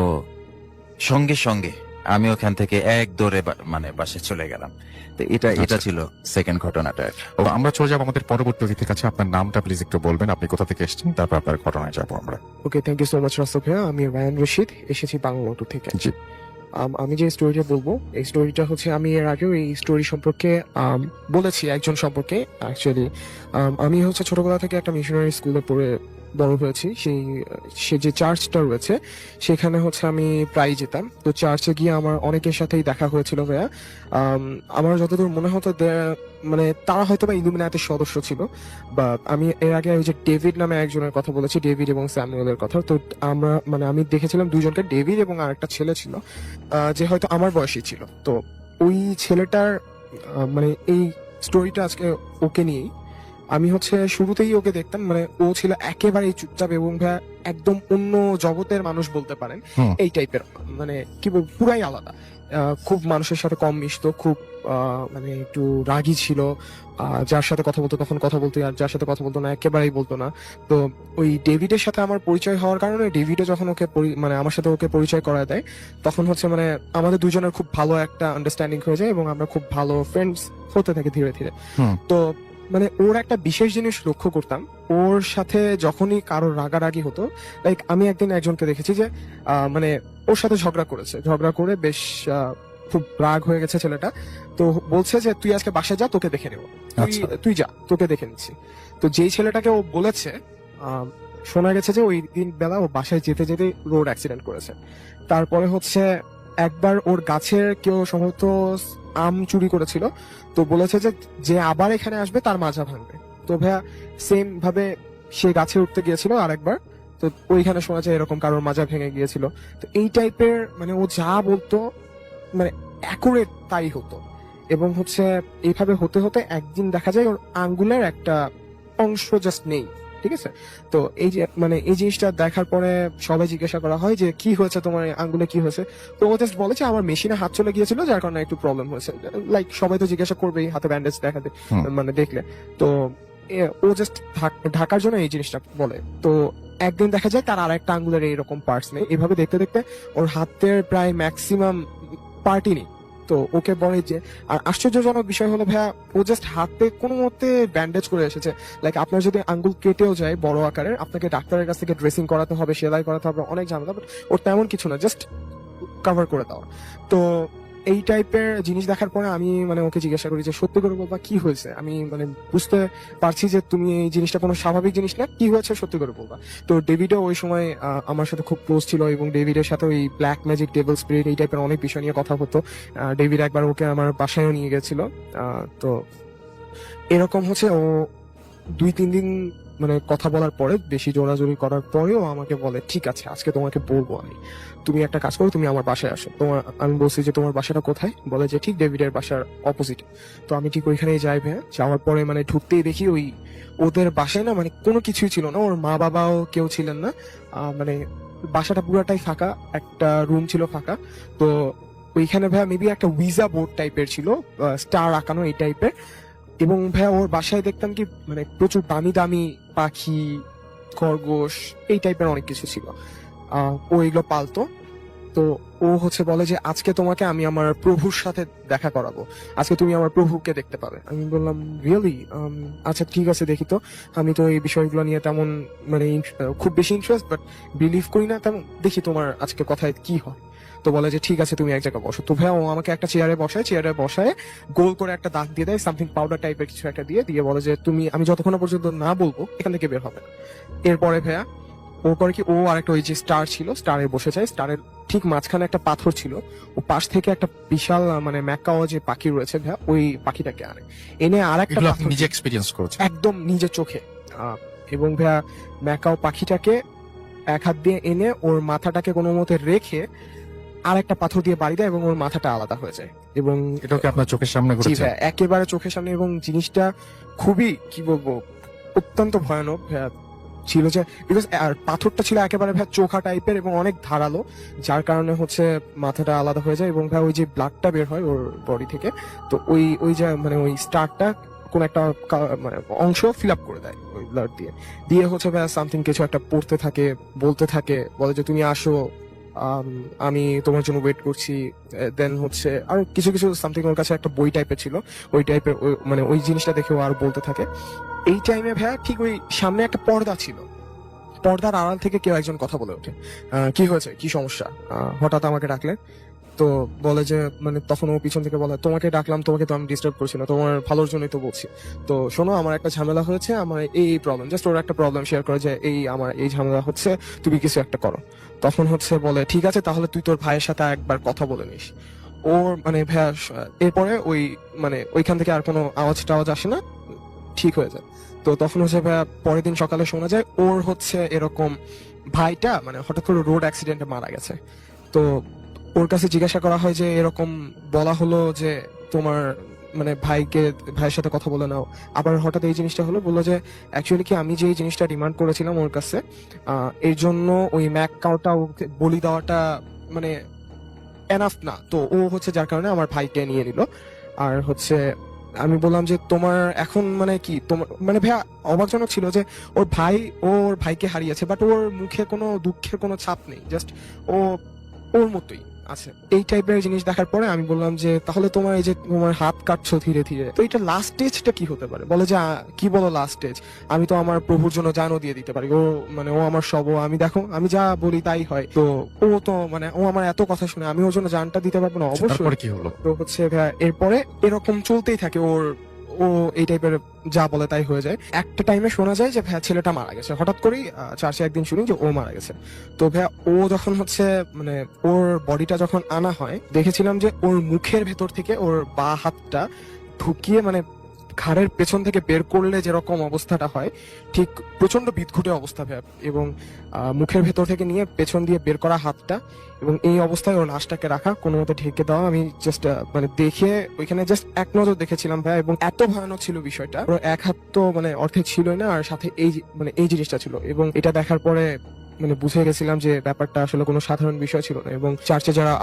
সঙ্গে সঙ্গে আমি ওখান থেকে এক দৌড়ে মানে বাসে চলে গেলাম। তো এটা আচ্ছা। ছিল সেকেন্ড ঘটনাটা। ও, আমরা চলে যাবো আমাদের পরবর্তী অতিথির কাছে। আপনার নামটা প্লিজ একটু বলবেন, আপনি কোথা থেকে এসেছেন, তারপর আপনার ঘটনায় যাবো আমরা। Okay, thank you so much Rasel ভাইয়া। আমি রায়ান রশিদ, এসেছি বাংলাদেশ থেকে। জি। আমি যে স্টোরিটা বলবো, এই স্টোরিটা হচ্ছে আমি এর আগেও এই স্টোরি সম্পর্কে বলেছি একজন সম্পর্কে। অ্যাকচুয়ালি আমি হচ্ছে ছোটবেলা থেকে একটা মিশনারি স্কুলে পড়ে বড় হয়েছি। সে যে চার্চটা রয়েছে সেখানে হচ্ছে আমি প্রায় যেতাম। তো চার্চে গিয়ে আমার অনেকের সাথেই দেখা হয়েছিল ভাইয়া। আমার যতদূর মনে হতো মানে তারা হয়তো বা ইলুমিনাতির সদস্য ছিল। বা আমি এর আগে ওই যে ডেভিড নামে একজনের কথা বলেছি, ডেভিড এবং স্যামুয়েলের কথা। তো আমি দেখেছিলাম দুজনকে, ডেভিড এবং আরেকটা ছেলে ছিল যে হয়তো আমার বয়সী ছিল। তো ওই ছেলেটার মানে এই স্টোরিটা আজকে ওকে নিয়েই। আমি হচ্ছে শুরুতেই ওকে দেখতাম, মানে ও ছিল একেবারেই চুপচাপ এবং একদম অন্য জগতের মানুষ বলতে পারেন। হুম। এই টাইপের, মানে কি বলবো, পুরাই আলাদা। খুব মানুষের সাথে কম মিশতো, খুব মানে একটু রাগী ছিল। যার সাথে কথা বলতো তখন কথা বলতো, আর যার সাথে কথা বলতো না একেবারেই বলতো না। তো ওই ডেভিডের সাথে আমার পরিচয় হওয়ার কারণে ডেভিডও যখন ওকে মানে আমার সাথে ওকে পরিচয় করায় দেয়, তখন হচ্ছে মানে আমাদের দুজনের খুব ভালো একটা আন্ডারস্ট্যান্ডিং হয়ে যায় এবং আমরা খুব ভালো ফ্রেন্ডস হতে থাকি ধীরে ধীরে। হুম। তো মানে ওর একটা বিশেষ জিনিস লক্ষ্য করতাম, ওর সাথে যখনই কারোর রাগারাগি হতো, লাইক আমি একদিন একজনকে দেখেছি যে মানে ওর সাথে ঝগড়া করে বেশ খুব রাগ হয়ে গেছে ছেলেটা। তো বলছে যে তুই আজকে বাসায় যা, তোকে দেখে নেবো, আচ্ছা। তুই যা, তোকে দেখে নিচ্ছি। তো যেই ছেলেটাকে ও বলেছে, শোনা গেছে যে ওই দিন বেলা ও বাসায় যেতে যেতে রোড অ্যাক্সিডেন্ট করেছে। তারপরে হচ্ছে একবার ওর গাছের কেউ সম্ভবত আম চুরি করেছিল। তো বলেছে যে যে আবার এখানে আসবে তার মাজা ভাঙবে। তো ভাইয়া সেম ভাবে সে গাছে উঠতে গিয়েছিল আরেকবার। তো ওইখানে শোনা যায় এরকম কারোর মাজা ভেঙে গিয়েছিল। তো এই টাইপের মানে ও যা বলতো মানে অ্যাকুরেট তাই হতো। এবং হচ্ছে এইভাবে হতে হতে একদিন দেখা যায় ওর আঙ্গুলের একটা অংশ জাস্ট নেই। ঠিক আছে। তো এই যে মানে এই জিনিসটা দেখার পরে সবাই জিজ্ঞাসা করা হয় যে কি হয়েছে তোমার এই আঙ্গুলে, কি হয়েছে। তো ও জাস্ট বলে যে আমার মেশিনে হাত চলে গিয়েছিল, যার কারণে একটু প্রবলেম হয়েছে। লাইক সবাই তো জিজ্ঞাসা করবেই হাতে ব্যান্ডেজ দেখাতে, হুম। মানে দেখলে। তো ও জাস্ট ঢাকার জন্য এই জিনিসটা বলে। তো একদিন দেখা যায় তার আর একটা আঙ্গুলের এইরকম পার্টস নেই। এভাবে দেখতে দেখতে ওর হাতের প্রায় ম্যাক্সিমাম পার্টই নেই। তো ওকে বলে যে, আর আশ্চর্যজনক বিষয় হলো ভাইয়া, ও জাস্ট হাতে কোনো মতে ব্যান্ডেজ করে এসেছে। লাইক আপনার যদি আঙ্গুল কেটেও যায় বড় আকারের, আপনাকে ডাক্তারের কাছ থেকে ড্রেসিং করাতে হবে, সেলাই করাতে হবে, অনেক ঝামেলা। বাট ওর তেমন কিছু না, জাস্ট কভার করে দেওয়া। তো এই টাইপের জিনিস দেখার পরে আমি মানে ওকে জিজ্ঞাসা করি যে সত্যি করে বলবা কি হয়েছে, আমি মানে বুঝতে পারছি যে তুমি এই জিনিসটা কোনো স্বাভাবিক জিনিস না, কি হয়েছে সত্যি করে বলবা। তো ডেভিডও ওই সময় আমার সাথে খুব ক্লোজ ছিল, এবং ডেভিডের সাথে ওই ব্ল্যাক ম্যাজিক, ডেভিল স্পিরিট, এই টাইপের অনেক বিষয় নিয়ে কথা হতো। ডেভিড একবার ওকে আমার বাসায়ও নিয়ে গেছিল। তো এরকম হচ্ছে ও 2-3 দিন মানে কথা বলার পরে, বেশি জোরাজোরি করার পরেও আমাকে বলে ঠিক আছে আজকে তোমাকে বলবো আমি, তুমি একটা কাজ করো, তুমি আমার বাসায় আসো। আমি বলছি যে তোমার বাসাটা কোথায়, বলে যে ঠিক ডেভিডের বাসার অপোজিট। তো আমি ঠিক ওইখানেই যাই ভাইয়া। যাওয়ার পরে মানে ঢুকতেই দেখি ওই ওদের বাসায় না মানে কোনো কিছুই ছিল না, ওর মা বাবাও কেউ ছিলেন না। মানে বাসাটা পুরাটাই ফাঁকা, একটা রুম ছিল ফাঁকা। তো ওইখানে ভাইয়া মেবি একটা উইজা বোর্ড টাইপের ছিল, স্টার আঁকানো এই টাইপের। এবং ভাইয়া ওর বাসায় দেখতাম কি মানে প্রচুর দামি দামি পাখি, খরগোশ, এই টাইপের অনেক কিছু ছিল। ও এগুলো পালতো। তো ও হচ্ছে বলে যে আজকে তোমাকে আমি আমার প্রভুর সাথে দেখা করাবো, আজকে তুমি আমার প্রভুকে দেখতে পাবে। আমি বললাম রিয়েলি? আচ্ছা ঠিক আছে দেখি। তো আমি তো এই বিষয়গুলো নিয়ে তেমন মানে খুব বেশি ইন্টারেস্ট বাট বিলিভ করি না তেমন, দেখি তোমার আজকে কথায় কি হয়। তো বলে যে ঠিক আছে তুমি এক জায়গায় বসো। তো ভাইয়া ও আমাকে একটা চেয়ারে বসায় গোল করে একটা দাগ দিয়ে দেয়, সামথিং পাউডার টাইপের কিছু একটা দিয়ে বলে যে তুমি, আমি যতক্ষণ না পর্যন্ত না বলবো এখান থেকে বের হবে না। এরপরে ভাইয়া ও করে কি, ও আর একটা ওই যে স্টার ছিল, স্টারে বসে যায়। স্টারের ঠিক মাঝখানে একটা পাথর ছিল, ও পাশ থেকে একটা বিশাল মানে ম্যাকাও যে পাখি রয়েছে ভাইয়া, ওই পাখিটাকে এনে আর একটা এগুলো আপনি নিজে এক্সপিরিয়েন্স করেছেন? একদম নিজের চোখে। এবং ভাইয়া ম্যাকাও পাখিটাকে এক হাত দিয়ে এনে ওর মাথাটাকে কোনো মতে রেখে আর একটা পাথর দিয়ে বাড়ি দেয় এবং ওর মাথাটা আলাদা হয়ে যায়। এবং এটাকে আপনার চোখের সামনে জি ঘটেছে? ভাইয়া, একেবারে চোখের সামনে। এবং জিনিসটা খুবই কি বলবো, অত্যন্ত ভয়ানক ভাইয়া ছিল। যে বিকজ আর পাথরটা ছিল একেবারে ভাই চোখা টাইপের এবং অনেক ধারালো, যার কারণে হচ্ছে মাথাটা আলাদা হয়ে যায়। এবং ভাই ওই যে ব্লাডটা বের হয় ওর বডি থেকে, তো ওই যে মানে ওই স্টারটা কোন একটা মানে অংশ ফিল আপ করে দেয় ওই ব্লাড দিয়ে হচ্ছে ভাই সামথিং কিছু একটা পড়তে থাকে, বলতে থাকে, বলে যে তুমি আসো, আমি তোমার জন্য ওয়েট করছি। দেন হচ্ছে আর কিছু কিছু সামথিং, ওর কাছে একটা বই টাইপের ছিল, ওই টাইপের মানে ওই জিনিসটা দেখে ও আর বলতে থাকে। এই টাইমে ভাইয়া ঠিক ওই সামনে একটা পর্দা ছিল, পর্দার আড়াল থেকে কেউ একজন কথা বলে ওঠে, কি হয়েছে, কি সমস্যা, হঠাৎ আমাকে ডাকলে? তো বলে যে মানে তখন ও পিছন থেকে বলে তোমাকে ডাকলাম, তোমাকে তো আমি ডিস্টার্ব করছি না, তোমার ভালোর জন্যই তো বলছি। তো শোনো, আমার একটা ঝামেলা হয়েছে, আমার এই প্রবলেম, জাস্ট ওর একটা প্রবলেম শেয়ার করে যে এই আমার এই ঝামেলা হচ্ছে, তুমি কিছু একটা করো। তখন হচ্ছে বলে ঠিক আছে তাহলে তুই তোর ভাইয়ের সাথে একবার কথা বলে নিস। ওর মানে ভাইয়া এরপরে ওই মানে ওইখান থেকে আর কোনো আওয়াজ টাওয়াজ আসে না, ঠিক হয়ে যায়। তো তখন হচ্ছে ভাইয়া পরের দিন সকালে শোনা যায় ওর হচ্ছে এরকম ভাইটা মানে হঠাৎ করে রোড অ্যাক্সিডেন্টে মারা গেছে। তো ওর কাছে জিজ্ঞাসা করা হয় যে এরকম বলা হলো যে তোমার মানে ভাইয়ের সাথে কথা বলে নাও, আবার হঠাৎ এই জিনিসটা হলো। বললো যে অ্যাকচুয়ালি কি আমি যে এই জিনিসটা ডিমান্ড করেছিলাম ওর কাছে, এর জন্য ওই ম্যাক কাউটা বলি দেওয়াটা মানে এনাফ না। তো ও হচ্ছে যার কারণে আমার ভাইকে নিয়ে নিল। আর হচ্ছে আমি বললাম যে তোমার এখন মানে কি, তোমার মানে ভাইয়া অবাকজনক ছিল যে ওর ভাইকে হারিয়েছে, বাট ওর মুখে কোনো দুঃখের কোনো ছাপ নেই, জাস্ট ওর মতোই আছে। এই টাইপের জিনিস দেখার পরে আমি বললাম যে তাহলে তোমার এই যে তোমার হাত কাটছো ধীরে ধীরে, তো এটা লাস্ট স্টেজটা কি হতে পারে? বলে যে কি বলো লাস্ট স্টেজ, আমি তো আমার প্রভুর জন্য জানও দিয়ে দিতে পারি, ও মানে ও আমার সব, আমি দেখো আমি যা বলি তাই হয়। তো ও তো মানে ও আমার এত কথা শুনে আমি ওর জন্য জানটা দিতে পারবো না? অবশ্যই। তারপরে কি হলো? তো হচ্ছে ভাইয়া এরপরে এরকম চলতেই থাকে, ও এই টাইপের যা বলে তাই হয়ে যায়। একটা টাইমে শোনা যায় যে ভাইয়া ছেলেটা মারা গেছে, হঠাৎ করেই চার্চে একদিন শুনি যে ও মারা গেছে। তো ভাইয়া ও যখন হচ্ছে মানে ওর বডিটা যখন আনা হয়, দেখেছিলাম যে ওর মুখের ভেতর থেকে ওর বা হাতটা ঢুকিয়ে মানে ঘাড়ের পেছন থেকে বের করলে যেরকম অবস্থাটা হয় ঠিক প্রচন্ড বিদঘুটে অবস্থা ভাইয়া। এবং মুখের ভেতর থেকে নিয়ে পেছন দিয়ে বের করা হাতটা এবং এই অবস্থায় ওর লাশটাকে রাখা, কোনো মতে ঢেকে দেওয়া। আমি জাস্ট মানে দেখে ওইখানে জাস্ট এক নজর দেখেছিলাম ভাইয়া, এবং এত ভয়ানক ছিল বিষয়টা। ওর এক হাত তো মানে অর্ধেক ছিলই না, আর সাথে মানে এই জিনিসটা ছিল। এবং এটা দেখার পরে মানে বুঝে গেছিলাম যে ব্যাপারটা আসলে কোনো সাধারণ বিষয় ছিল না। এবং চার্চে যারা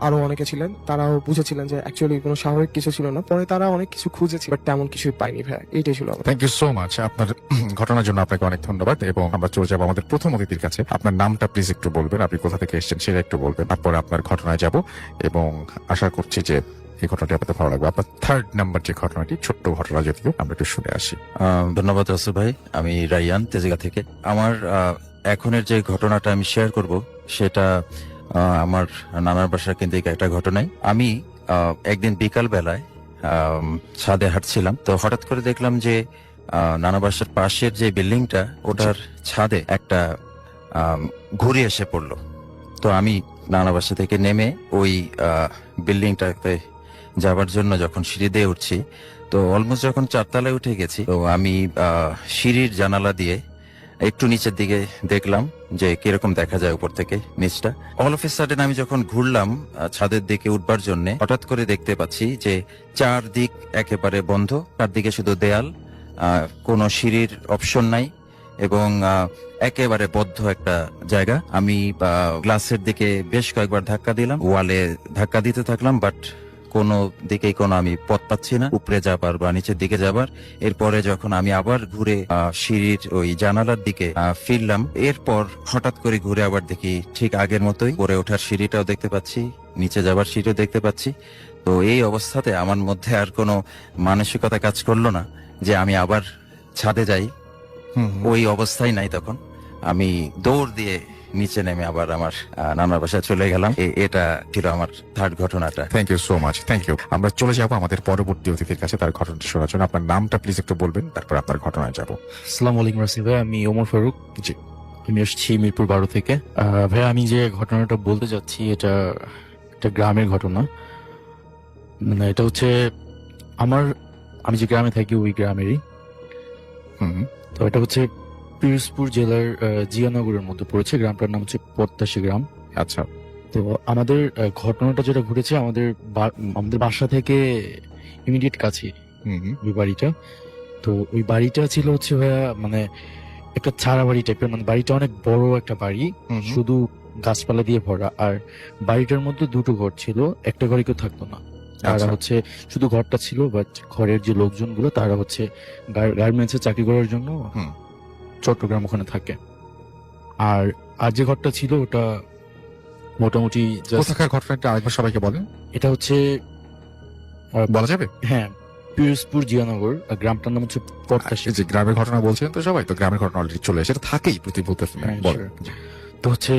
আরো অনেকে ছিলেন তারাও বুঝেছিলেন যে অ্যাকচুয়ালি কোনো স্বাভাবিক কিছু ছিল না। পরে তারা অনেক কিছু খুঁজেছে, বাট তেমন কিছুই পাইনি ভাইয়া। এইটাই ছিল আমার। থ্যাংক ইউ সো মাচ আপনার ঘটনার জন্য। আপনাকে অনেক ধন্যবাদ। এবং আমরা চলে যাবো আমাদের প্রথম অতিথির কাছে। আপনার নামটা প্লিজ একটু বলবেন, আপনি কোথা থেকে এসেছেন সেটা একটু বলবেন, তারপরে আপনার ঘটনায় যাব। এবং আশা করছি যে এই ঘটনাটি আপনাদের ভালো লাগবে। আপনার 3rd নাম্বার যে ঘটনাটি, ছোট্ট ঘটনা যদিও, আমরা একটু শুনে আসি। ধন্যবাদ রাসেল ভাই। আমি রাইয়ান, তেজগাঁ থেকে। আমার এখনের যে ঘটনাটা আমি শেয়ার করব সেটা আমার নানার বাসার কেন্দ্রিক একটা ঘটনাই। আমি একদিন বিকাল বেলায় ছাদে হাঁটছিলাম, তো হঠাৎ করে দেখলাম যে নানা বাসার পাশের যে বিল্ডিংটা, ওটার ছাদে একটা ঘুড়ি এসে পড়লো। তো আমি নানা বাসা থেকে নেমে ওই বিল্ডিংটাতে যাবার জন্য যখন সিঁড়ি দিয়ে উঠছি, তো অলমোস্ট যখন 4 তলায় উঠে গেছি, তো আমি সিঁড়ির জানালা দিয়ে একটু নিচের দিকে দেখলাম যে কিরকম দেখা যায় উপর থেকে নিচটা। অল অফ এ সাডেন আমি যখন ঘুরলাম ছাদের দিকে উঠবার জন্য, হঠাৎ করে দেখতে পাচ্ছি যে চারদিক একেবারে বন্ধ, চারদিকে শুধু দেয়াল, কোনো সিঁড়ির অপশন নাই, এবং একেবারে বদ্ধ একটা জায়গা। আমি গ্লাসের দিকে বেশ কয়েকবার ধাক্কা দিলাম, ওয়ালে ধাক্কা দিতে থাকলাম, বাট কোনো দিকেই কোনো আমি পথ পাচ্ছি না উপরে যাবার বা নিচের দিকে যাবার। এরপরে যখন আমি আবার ঘুরে সিঁড়ির ওই জানালার দিকে ফিরলাম, এরপর হঠাৎ করে ঘুরে আবার দেখি ঠিক আগের মতোই উপরে ওঠার সিঁড়িটাও দেখতে পাচ্ছি, নিচে যাবার সিঁড়িও দেখতে পাচ্ছি। তো এই অবস্থাতে আমার মধ্যে আর কোনো মানসিকতা কাজ করলো না যে আমি আবার ছাদে যাই। ওই অবস্থায় নাই তখন। আমি দৌড় দিয়ে নিচে নেমে আবার আমার নানার বাসায় চলে গেলাম। এটা ছিল আমার 3rd ঘটনাটা। Thank you so much, thank you. আমরা চলে যাবো আমাদের পরবর্তী অতিথির কাছে তার ঘটনাটি শোনার জন্য। আপনার নামটা প্লিজ একটু বলবেন, তারপর আপনার ঘটনায় যাব। আসসালামু আলাইকুম রাসিল ভাই, আমি ওমর ফারুক। জি। আমি এসেছি মিরপুর 12 থেকে। ভাই, আমি যে ঘটনাটা বলতে যাচ্ছি এটা একটা গ্রামের ঘটনা। মানে এটা হচ্ছে আমি যে গ্রামে থাকি ওই গ্রামেরই। তো এটা হচ্ছে পিরোজপুর জেলার জিয়ানগরের মধ্যে পড়েছে। গ্রামটার নাম হচ্ছে পদ্মাশী গ্রাম। আচ্ছা। তো আমাদের ঘটনাটা যেটা ঘটেছে আমাদের বাসা থেকে ইমিডিয়েট কাছে ওই বাড়িটা। তো ওই বাড়িটা ছিল হচ্ছে ভাইয়া মানে একটা ছাড়া বাড়ি টাইপের, মানে বাড়িটা অনেক বড় একটা বাড়ি, শুধু গাছপালা দিয়ে ভরা। আর বাড়িটার মধ্যে 2টো ঘর ছিল, একটা ঘরে কেউ থাকতো না। তারা হচ্ছে শুধু ঘরটা ছিল, বাট ঘরের যে লোকজনগুলো তারা হচ্ছে গার্মেন্টসে চাকরি করার জন্য চট্টগ্রাম ওখানে থাকে। আর যে ঘরটা ছিল ওটা মোটামুটি কোথাকার ঘটনাটা আরেকবার সবাইকে বলেন। এটা হচ্ছে বলা যাবে? হ্যাঁ, পিরোজপুর জিয়ানগর। গ্রামটার নাম হচ্ছে পদ্মাশী। যে গ্রামের ঘটনা বলছেন তো সবাই, তো গ্রামের ঘটনা অলরেডি চলে এসে থাকেই প্রতি বলতে বলেন। তো হচ্ছে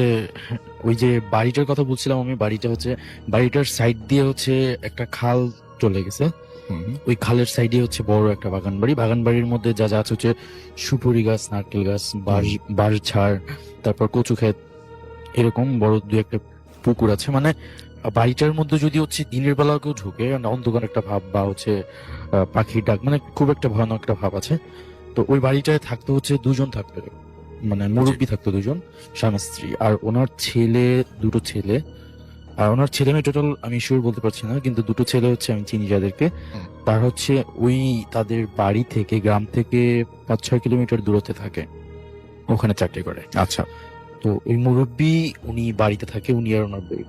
ওই যে বাড়িটার কথা বলছিলাম আমি, বাড়িটা হচ্ছে বাড়িটার সাইড দিয়ে হচ্ছে একটা খাল চলে গেছে। ওই খালের সাইডে হচ্ছে বড় একটা বাগান বাড়ি। বাগান বাড়ির মধ্যে যা যা আছে হচ্ছে সুপুরি গাছ, নারকেল গাছ, বাঁশ ঝাড়, তারপর কচু ক্ষেত, এরকম বড় 2-1টা পুকুর আছে। মানে বাড়িটার মধ্যে যদি হচ্ছে দিনের বেলা কেউ ঢুকে, অন্ধকার একটা ভাব বা হচ্ছে পাখির ডাক, মানে খুব একটা ভয়ানক একটা ভাব আছে। তো ওই বাড়িটায় থাকতো হচ্ছে 2জন থাকতো, মানে মুরব্বী থাকতো 2জন, স্বামী স্ত্রী। আর ওনার 2টো ছেলে। আর ওনার ছেলে মেয়ে টোটাল আমি শিওর বলতে পারছি না, কিন্তু 2টো ছেলে হচ্ছে আমি চিনি যাদেরকে। তার হচ্ছে ওই তাদের বাড়ি থেকে, গ্রাম থেকে 5-6 কিলোমিটার দূরত্বে থাকে, ওখানে চাকরি করে। আচ্ছা। তো ওই মুরব্বী উনি বাড়িতে থাকে, উনি আর ওনার বউ।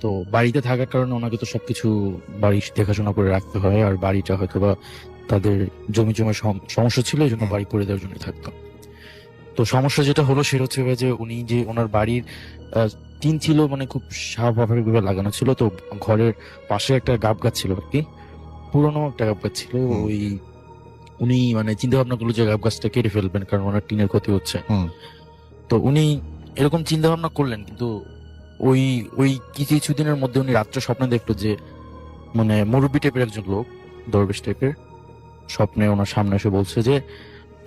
তো বাড়িতে থাকার কারণে ওনাকে তো সবকিছু বাড়ি দেখাশোনা করে রাখতে হয়। আর বাড়িটা হয়তো বা তাদের জমি জমার সমস্যা ছিল, এই জন্য বাড়ি করে দেওয়ার জন্য থাকতো। তো সমস্যা যেটা হলো সেটা হচ্ছে যে উনি যে ওনার বাড়ির টিন ছিল মানে খুব স্বাভাবিকভাবে লাগানো ছিল। তো ঘরের পাশে একটা গাব গাছ ছিল আর কি, পুরোনো একটা গাব গাছ ছিল। ওই উনি মানে চিন্তা ভাবনা করলো যে গাব গাছটা কেটে ফেলবেন, কারণ ওনার টিনের ক্ষতি হচ্ছে। তো উনি এরকম চিন্তা ভাবনা করলেন, কিন্তু ওই কিছুদিনের মধ্যে উনি রাত্রে স্বপ্নে দেখলো যে মানে মুরব্বী টাইপের একজন লোক, দরবেশ টাইপের, স্বপ্নে ওনার সামনে এসে বলছে যে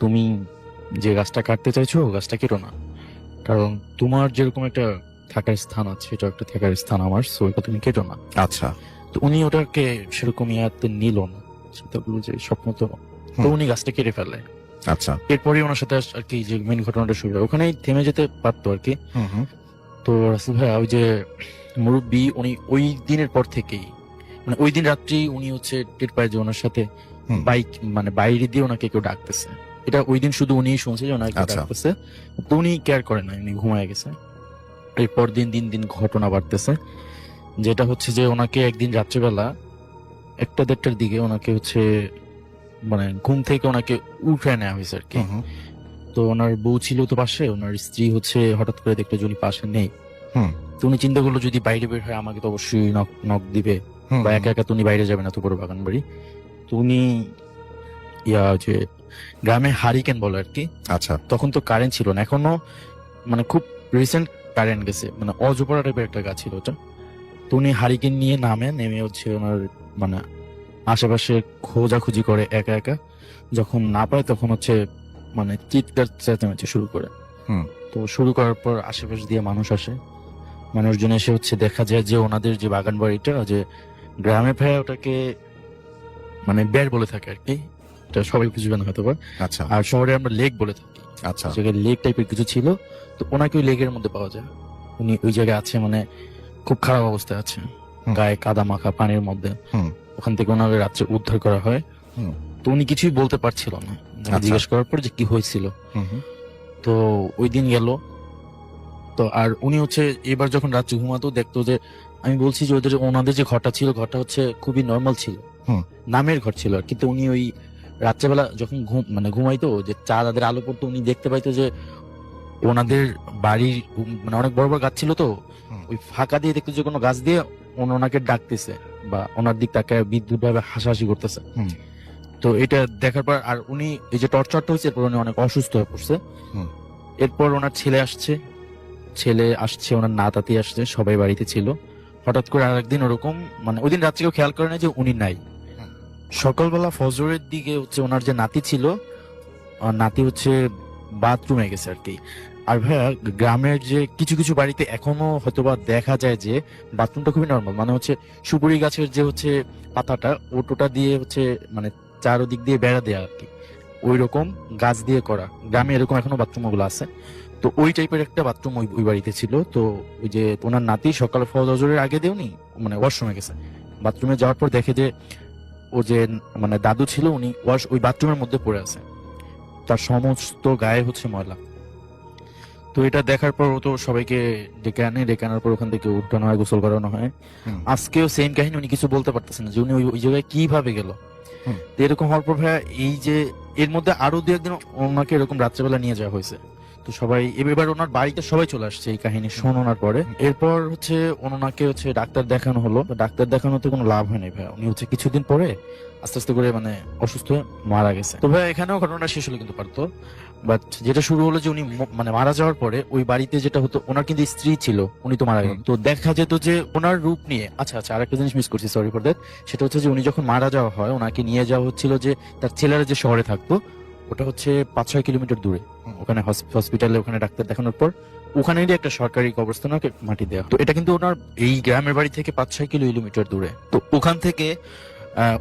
তুমি যে গাছটা কাটতে চাইছো গাছটা কেটো না, কারণ তোমার যেরকম একটা থাকার স্থান আছে, এটা একটা থাকার স্থান আমার, সো এটা তুমি কেটো না। আচ্ছা। তো উনি ওটাকে সেরকম ইয়াতে নিল না, সেটা বলবো যে স্বপ্ন তো উনি গাছটা কেটে ফেলে। আচ্ছা। এরপরে ওনার সাথে আর কি যে মেন ঘটনাটা শুরু হয়, ওখানেই থেমে যেতে পারতো আর কি। তো রাসেল ভাইয়া ওই যে মুরব্বী উনি ওই দিনের পর থেকেই মানে ওই দিন রাত্রি উনি হচ্ছে টের পায় যে ওনার সাথে বাইক মানে বাইরে দিয়ে ওনাকে কেউ ডাকতেছে। এটা ওই দিন শুধু উনি শুনছে যে ওনাকে আচ্ছা। ডাকতেছে, তো উনি কেয়ার করে না, উনি ঘুমায় গেছে। এরপর দিন দিন দিন ঘটনা বাড়তেছে, যেটা হচ্ছে যে ওনাকে একদিন রাত্রেবেলা 1-1:30টার দিকে ওনাকে হচ্ছে মানে ঘুম থেকে ওনাকে উঠে নেওয়া হয়েছে আর কি। তো ওনার বউ ছিল তো পাশে, ওনার স্ত্রী হচ্ছে হঠাৎ করে দেখলো যে উনি পাশে নেই। তো উনি চিন্তা করলো যদি বাইরে বের হয় আমাকে তো অবশ্যই নক দিবে, বা একা একা তো উনি বাইরে যাবে না, তো বড় বাগান বাড়ি। তো উনি যে গ্রামে হারিকেন বলে আর কি। আচ্ছা। তখন তো কারেন্ট ছিল না, এখনো মানে খুব রিসেন্ট কারেন্ট গেছে, মানে অজপরা টাইপের একটা গাছ ছিল ওটা। তো উনি হারিকেন নিয়ে নেমে হচ্ছে ওনার মানে আশেপাশে খোঁজাখুঁজি করে একা একা, যখন না পায় তখন হচ্ছে মানে চিৎকার চেঁচামেচি শুরু করে। তো শুরু করার পর আশেপাশ দিয়ে মানুষ আসে, মানুষজন এসে হচ্ছে দেখা যায় যে ওনাদের যে বাগান বাড়িটা, যে গ্রামে ভাইয়া ওটাকে মানে বের বলে থাকে আর কি, এটা সবাই বুঝবেন হয়তো বা। আচ্ছা। আর শহরে আমরা লেক বলে থাকি। আচ্ছা। জায়গায় লেক টাইপের কিছু ছিল, তো ওনাকে ওই লেকের মধ্যে পাওয়া যায়। উনি ওই জায়গায় আছে, মানে খুব খারাপ অবস্থায় আছে, গায়ে কাদা মাখা পানির মধ্যে। ওখান থেকে ওনাকে রাত্রে উদ্ধার করা হয়। তো উনি কিছুই বলতে পারছিল না, জিজ্ঞেস করার পর যে কি হয়েছিল। তো ওই দিন গেল। তো আর উনি হচ্ছে এবার যখন রাত্রে ঘুমাতো দেখতো যে আমি বলছি যে ওনাদের যে ঘরটা ছিল, ঘরটা হচ্ছে খুবই নর্মাল ছিল, নামের ঘর ছিল আর। কিন্তু উনি ওই রাত্রেবেলা যখন ঘুমাইতো, যে চাঁদের আলো পড়তো, উনি দেখতে পাইতো যে ওনাদের বাড়ির মানে অনেক বড় বড় গাছ ছিল, তো ওই ফাঁকা দিয়ে দেখতো যে কোনো গাছ দিয়ে ওনাকে ডাকতেছে বা ওনার দিক তাকে বিদ্যুৎ ভাবে হাসাহাসি করতেছে। তো এটা দেখার পর আর উনি এই যে টর্চারটা হয়েছে, এরপর উনি অনেক অসুস্থ হয়ে পড়ছে। এরপর ওনার ছেলে আসছে, ওনার নাতাতি আসছে, সবাই বাড়িতে ছিল। হঠাৎ করে আরেকদিন ওরকম মানে ওই দিন রাত্রে কেউ খেয়াল করে না যে উনি নাই। সকালবেলা ফজরের দিকে হচ্ছে ওনার যে নাতি ছিল, নাতি হচ্ছে বাথরুমে গেছে আর কি। আর ভাইয়া গ্রামের যে কিছু কিছু বাড়িতে এখনো হয়তোবা দেখা যায় যে বাথরুমটা খুবই নর্মাল, মানে হচ্ছে সুপুরি গাছের যে হচ্ছে পাতাটা ওটা দিয়ে হচ্ছে মানে চারোদিক দিয়ে বেড়া দেয়া আর কি, ওই রকম গাছ দিয়ে করা। গ্রামে এরকম এখনো বাথরুম গুলো আছে। তো ওই টাইপের একটা বাথরুম ওই বাড়িতে ছিল। তো ওই যে ওনার নাতি সকাল ফজরের আগে দিয়ে উনি মানে ওয়াশরুমে গেছে। বাথরুমে যাওয়ার পর দেখে যে ও যে মানে দাদু ছিল, উনি ওই বাথরুমের মধ্যে পড়ে আছে, তার সমস্ত গায়ে হচ্ছে ময়লা। তো এটা দেখার পর ও তো সবাইকে ডেকে আনার পর ওখান থেকে উঠানো হয়, গোসল করানো হয়। আজকেও সেম কাহিনী, উনি কিছু বলতে পারতেছেন না যে উনি ওই জায়গায় কিভাবে গেল। এরকম হওয়ার পর ভাইয়া এই যে এর মধ্যে আরো 2-1 দিন ওনাকে এরকম রাত্রেবেলা নিয়ে যাওয়া হয়েছে। তো সবাই এবার ওনার বাড়িতে সবাই চলে আসছে এই কাহিনী শোনানোর পরে। এরপর হচ্ছে ওনাকে হচ্ছে ডাক্তার দেখানো হলো, ডাক্তার দেখানোতে কোনো লাভ হয়নি ভাইয়া। উনি হচ্ছে কিছুদিন পরে আস্তে আস্তে করে মানে অসুস্থ হয়ে মারা গেছে। তো ভাইয়া এখানেও ঘটনা শেষ হলে কিন্তু পারতো, বাট যেটা শুরু হলো যে উনি মানে মারা যাওয়ার পরে ওই বাড়িতে যেটা হতো, ওনার কিন্তু স্ত্রী ছিল, উনি তো মারা গেলেন। তো দেখা যেত যে ওনার রূপ নিয়ে আচ্ছা আরেকটা জিনিস মিস করছি, সরি ফর দ্যাট। সেটা হচ্ছে যে উনি যখন মারা যাওয়া হয়, ওনাকে নিয়ে যাওয়া হচ্ছিল যে তার ছেলেরা যে শহরে থাকতো, ওটা হচ্ছে 5-6 কিলোমিটার দূরে। ওখানে হসপিটালে ওখানে ডাক্তার দেখানোর পর ওখানেরই একটা সরকারি কবরস্থানে ওকে মাটি দেওয়া। তো এটা কিন্তু ওনার এই গ্রামের বাড়ি থেকে 5-6 কিলোমিটার দূরে। তো ওখান থেকে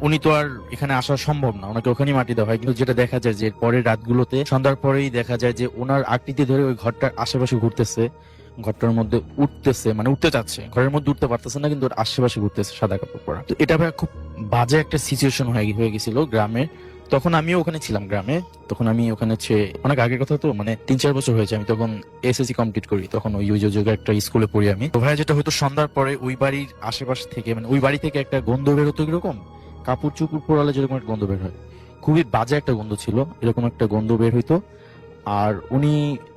উনি তো আর এখানে আসা সম্ভব না, ওনাকে ওখানেই মাটি দেওয়া হয়। কিন্তু যেটা দেখা যায় যে পরের রাতগুলোতে সন্ধ্যার পরেই দেখা যায় যে ওনার আকৃতি ধরে ওই ঘরটার আশেপাশে ঘুরতেছে, ঘরটার মধ্যে উঠতেছে, মানে উঠতে চাচ্ছে, ঘরের মধ্যে উঠতে পারতেছে না, কিন্তু ওর আশেপাশে ঘুরতেছে সাদা কাপড় পরা। তো এটা ভাই খুব বাজে একটা সিচুয়েশন হয়ে গেছিল গ্রামে। তখন আমিও ওখানে ছিলাম গ্রামে, তখন আমি ওখানে অনেক আগের কথা, তো মানে 3-4 বছর হয়েছে। আমি তখন এসএসসি কমপ্লিট করি, তখন ওই জায়গায় একটা স্কুলে পড়ি আমি। তো ভাই যেটা হয়তো সন্ধ্যার পরে ওই বাড়ির আশেপাশ থেকে মানে ওই বাড়ি থেকে একটা গন্ধ বের হতো, এরকম কাপড় চুপড় পোড়ালে যেরকম একটা গন্ধ বের হয়, খুবই বাজে একটা গন্ধ ছিল, এরকম একটা গন্ধ বের হইতো। আর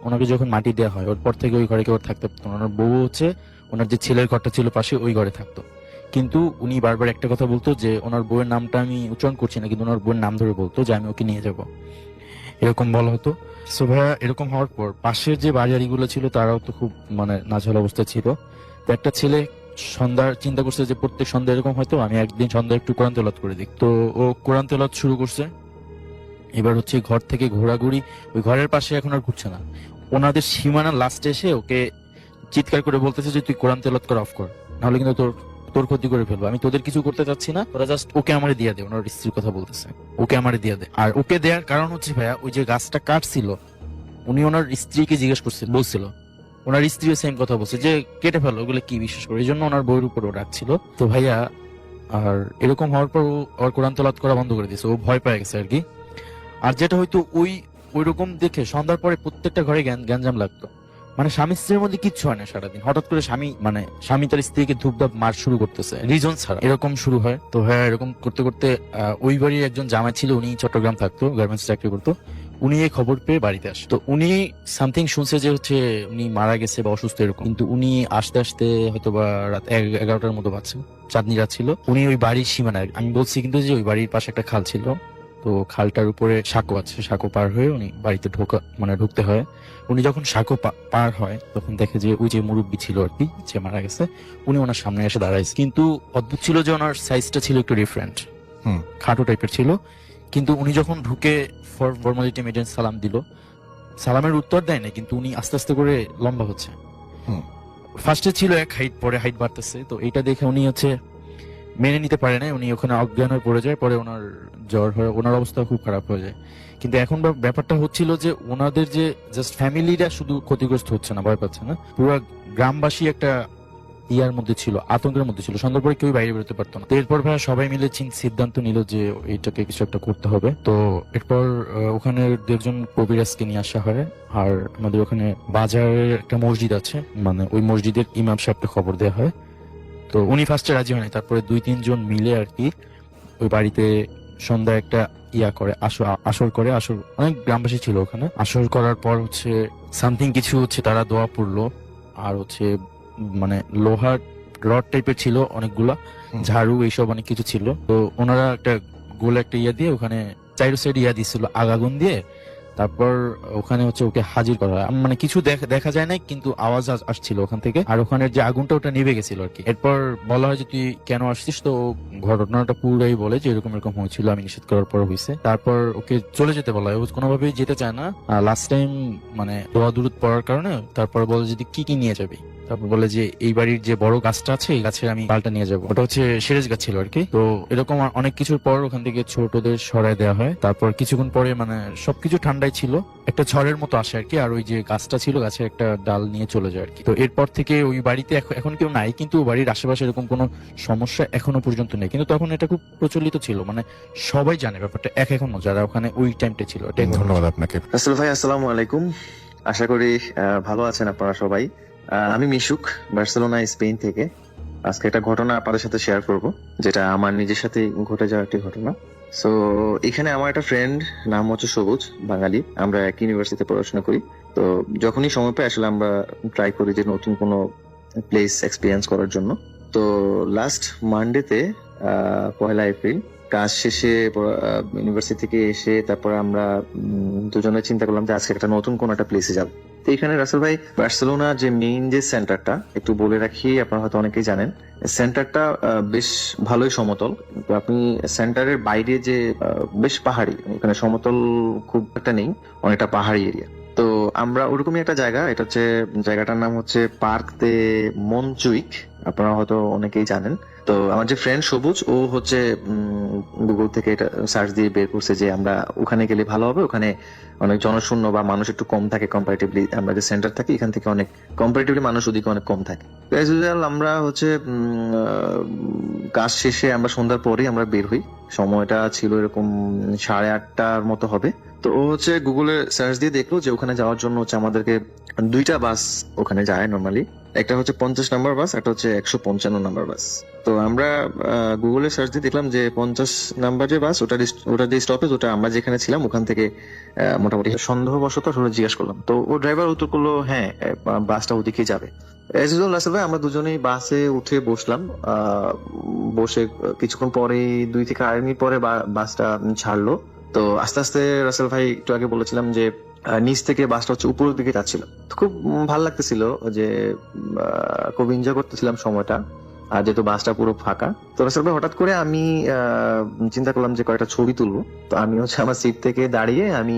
ওনাকে যখন মাটি দেওয়া হয়, ওর পর থেকে ওই ঘরে কেউ থাকতে পারতো না। ওনার বউ হচ্ছে ওনার যে ছেলের ঘরটা ছিল পাশে, ওই ঘরে থাকতো। কিন্তু উনি বারবার একটা কথা বলতো যে ওনার বউয়ের নামটা আমি উচ্চারণ করছি না, কিন্তু ওনার বউয়ের নাম ধরে বলতো যে আমি ওকে নিয়ে যাব, এরকম বলা হতো। সো ভাইয়া এরকম হওয়ার পর পাশের যে বাড়িগুলো ছিল তারাও তো খুব মানে নাজেহাল অবস্থায় ছিল। তো একটা ছেলে সন্ধ্যার চিন্তা করছে যে প্রত্যেক সন্ধ্যা এরকম হয়তো আমি একদিন সন্ধ্যা একটু কোরআন তেলাওয়াত করে দিই। তো ও কোরআন তেলাওয়াত শুরু করছে। এবার হচ্ছে ঘর থেকে ঘোরাঘুরি, ওই ঘরের পাশে এখন আর ঘুরছে না, ওনাদের সীমানার লাস্টে এসে ওকে চিৎকার করে বলতেছে যে তুই কোরআন তেলাওয়াত করা অফ কর, নাহলে কিন্তু তোর তোর ক্ষতি করে ফেলবো, আমি তোদের কিছু করতে চাচ্ছি না, তোরা জাস্ট ওকে আমারে দিয়ে দে। ওনার স্ত্রীর কথা বলতেছে, ওকে আমারে দিয়ে দে। আর ওকে দেওয়ার কারণ হচ্ছে ভাইয়া, ওই যে গাছটা কাটছিল, উনি ওনার স্ত্রীকে জিজ্ঞেস করছিল, বলছিল, ওনার স্ত্রীও সেম কথা বলছে যে কেটে ফেলো, ওগুলো কি বিশ্বাস করে, এই জন্য ওনার বইয়ের উপর ও রাখছিল। তো ভাইয়া আর এরকম হওয়ার পর ও আর কোরআন তেলাওয়াত করা বন্ধ করে দিয়েছে, ও ভয় পেয়ে গেছে আর কি। আর যেটা হয়তো ওই রকম দেখে সন্ধ্যার পরে প্রত্যেকটা ঘরে গ্যাঞ্জাম লাগতো, মানে স্বামী স্ত্রীর মধ্যে কিচ্ছু হয় না সারাদিন, হঠাৎ করে স্বামী তার স্ত্রীকে ধূপধাপ মার শুরু করতেছে রিজন ছাড়া, এরকম শুরু হয়। তো হ্যাঁ, এরকম করতে করতে ওই বাড়ির একজন জামাই ছিল, উনি চট্টগ্রাম থাকতো, গার্মেন্টস চাকরি করতো। উনি এই খবর পেয়ে বাড়িতে আসে। তো উনি সামথিং শুনছে যে হচ্ছে উনি মারা গেছে বা অসুস্থ এরকম, কিন্তু উনি আসতে আসতে হয়তো বা রাত 11টার মতো বাজছে, চাঁদনি রাত ছিল। উনি ওই বাড়ির সীমানায়, আমি বলছি কিন্তু যে ওই বাড়ির পাশে একটা খাল ছিল, তো খালটার উপরে সাঁকো আছে, সাঁকো পার হয়ে উনি বাড়িতে ঢুকতে হয়। উনি যখন সাঁকো পার হয় তখন দেখে যে ওই যে মুরব্বী ছিল আর কি, যে মারা গেছে, উনি ওনার সামনে এসে দাঁড়াইছে। কিন্তু অদ্ভুত ছিল যে ওনার সাইজটা ছিল একটু ডিফারেন্ট, খাটো টাইপের ছিল। কিন্তু উনি যখন ঢুকে ফর্মালিটি মেডেন সালাম দিল, সালামের উত্তর দেয় না, কিন্তু উনি আস্তে আস্তে করে লম্বা হচ্ছে। ফার্স্টে ছিল এক হাইট, পরে হাইট বাড়তেছে। তো এইটা দেখে উনি হচ্ছে মেনে নিতে পারে না, উনি ওখানে অজ্ঞান হয়ে পড়ে যায়। পরে ওনার জ্বর হয়, ওনার অবস্থা খুব খারাপ হয়ে যায়। কিন্তু এখন ব্যাপারটা হচ্ছিল যে ওনাদের যে জাস্ট ফ্যামিলিরা শুধু ক্ষতিগ্রস্ত হচ্ছে না, ভয় পাচ্ছে না, পুরো গ্রামবাসী একটা ইয়ার মধ্যে ছিল, আতঙ্কের মধ্যে ছিল। সন্ধ্যার পরে কেউ বাইরে বেরোতে পারতো না। তো এরপর ভাই সবাই মিলে সিদ্ধান্ত নিল যে এইটাকে কিছু একটা করতে হবে। তো এরপর ওখানে দু একজন কবিরাজকে নিয়ে আসা হয়। আর আমাদের ওখানে বাজারের একটা মসজিদ আছে, মানে ওই মসজিদের ইমাম সাহেবকে খবর দেওয়া হয়। তো উনি ফার্স্টে রাজি হয়নি, তারপরে 2-3 জন মিলে আর কি ওই বাড়িতে সন্ধ্যায় একটা ইয়া করে, আসর করে। আসর অনেক গ্রামবাসী ছিল ওখানে। আসর করার পর হচ্ছে সামথিং কিছু হচ্ছে, তারা দোয়া পড়লো। আর হচ্ছে মানে লোহার রড টাইপের ছিল অনেকগুলা, ঝাড়ু এইসব অনেক কিছু ছিল। তো ওনারা একটা গোল একটা ইয়া দিয়ে ওখানে চাইরো সাইড ইয়া দিছিল আগুন দিয়ে। তারপর ওখানে হচ্ছে ওকে হাজির করা হয়, মানে কিছু দেখা যায় না, কিন্তু আওয়াজ আসছিল ওখান থেকে। আর ওখানের যে আগুনটা ওটা নিভে গেছিল আর কি। এরপর বলা হয় যে তুই কেন আসছিস, তো ঘটনাটা পুরোই বলে যে এরকম এরকম হয়েছিল, আমি নিষেধ করার পর হয়েছে। তারপর ওকে চলে যেতে বলা হয়, ও কোনোভাবেই যেতে চায় না। লাস্ট টাইম মানে দোয়া দুরুদ পড়ার কারণে তারপর বলে যদি কি নিয়ে যাবি, তারপর বলে যে এই বাড়ির যে বড় গাছটা আছে, এই গাছের আমি ডালটা নিয়ে যাবো। ওটা হচ্ছে সেরেজ গাছ ছিল আর কি। তো এরকম অনেক কিছুর পর ওখান থেকে ছোটদের সরায় দেওয়া হয়। তারপর কিছুক্ষণ পরে মানে সবকিছু ঠান্ডায় ছিল, একটা ঝড়ের মতো আসে আর কি। আর ওই যে গাছটা ছিল, গাছের একটা ডাল নিয়ে চলে যায় আর কি। তো এরপর থেকে ওই বাড়িতে এখন কেউ নাই, কিন্তু বাড়ির আশেপাশে এরকম কোনো সমস্যা এখনো পর্যন্ত নেই। কিন্তু তখন এটা খুব প্রচলিত ছিল, মানে সবাই জানে ব্যাপারটা এখনো, যারা ওখানে ওই টাইমটা ছিল। ধন্যবাদ আপনাকে। রাসেল ভাই, আসসালামু আলাইকুম। আশা করি ভালো আছেন আপনারা সবাই। আমি মিশুক, বার্সেলোনা, স্পেন থেকে। আজকে একটা ঘটনা আপনাদের সাথে শেয়ার করব, যেটা আমার নিজের সাথে ঘটে যাওয়া একটি ঘটনা। সো এখানে আমার একটা ফ্রেন্ড, নাম হচ্ছে সবুজ, বাঙালি। আমরা এক ইউনিভার্সিটিতে পড়াশোনা করি। তো যখনই সময় পাই আসলে আমরা ট্রাই করি যে নতুন কোনো প্লেস এক্সপিরিয়েন্স করার জন্য। তো লাস্ট মানডেতে 1 এপ্রিল কাজ শেষে ইউনিভার্সিটি থেকে এসে তারপর আমরা দুজনে চিন্তা করলাম যে আজকে একটা নতুন কোন একটা প্লেসে যাব। তো এখানে রাসেল ভাই, বার্সেলোনা যে মেইন যে সেন্টারটা, একটু বলে রাখি, আপনারা হয়তো অনেকেই জানেন, সেন্টারটা বেশ ভালোই সমতল। তো আপনি সেন্টারের বাইরে যে বেশ পাহাড়ি, এখানে সমতল খুব একটা নেই, অনেকটা পাহাড়ি এরিয়া। তো আমরা ওরকমই একটা জায়গা, এটা হচ্ছে জায়গাটার নাম হচ্ছে পার্ক দে মনজুইক, আপনারা হয়তো অনেকেই জানেন। তো আমার যে ফ্রেন্ড সবুজ, ও হচ্ছে গুগল থেকে এটা সার্চ দিয়ে বের করছে যে আমরা ওখানে গেলে ভালো হবে, ওখানে অনেক জনশূন্য বা মানুষ একটু কম থাকে কম্পারেটিভলি, আমরা যে সেন্টার থাকি এখান থেকে অনেক কম্পারেটিভলি মানুষ ওদিকে অনেক কম থাকে। অ্যাজ ইউজুয়াল আমরা হচ্ছে কাজ শেষে আমরা সন্ধ্যার পরেই আমরা বের হই। সময়টা ছিল এরকম 8:30টার মতো হবে। তো ও হচ্ছে গুগলে সার্চ দিয়ে দেখলো যে ওখানে যাওয়ার জন্য হচ্ছে আমাদেরকে 2টা বাস ওখানে যায় নর্মালি। একটা হচ্ছে 50 নাম্বার বাস, একটা হচ্ছে 155 নাম্বার বাস। তো আমরা গুগলে সার্চ দিয়ে দেখলাম যে 50 নাম্বার যে বাস, ওটা যে স্টপেজ, ওটা আমরা যেখানে ছিলাম ওখান থেকে মোটামুটি সন্দেহবশত আসলে জিজ্ঞেস করলাম। তো ও ড্রাইভার উত্তর করলো হ্যাঁ, বাসটা ওদিকে যাবে। এজ ইউজুয়াল রাসেল ভাই, আমরা দুজনেই বাসে উঠে বসলাম। বসে কিছুক্ষণ পরে 2 থেকে 2.5 মিনিট পরে বাসটা ছাড়লো। তো আস্তে আস্তে রাসেল ভাই, একটু আগে বলেছিলাম যে নিচ থেকে বাসটা হচ্ছে উপরের দিকে যাচ্ছিল। খুব ভালো লাগতেছিল, যে খুব এনজয় করতেছিলাম সময়টা, আর যেহেতু বাসটা পুরো ফাঁকা। তো রাসেল ভাই, হঠাৎ করে আমি চিন্তা করলাম যে কয়েকটা ছবি তুলবো। তো আমি হচ্ছে আমার সিট থেকে দাঁড়িয়ে আমি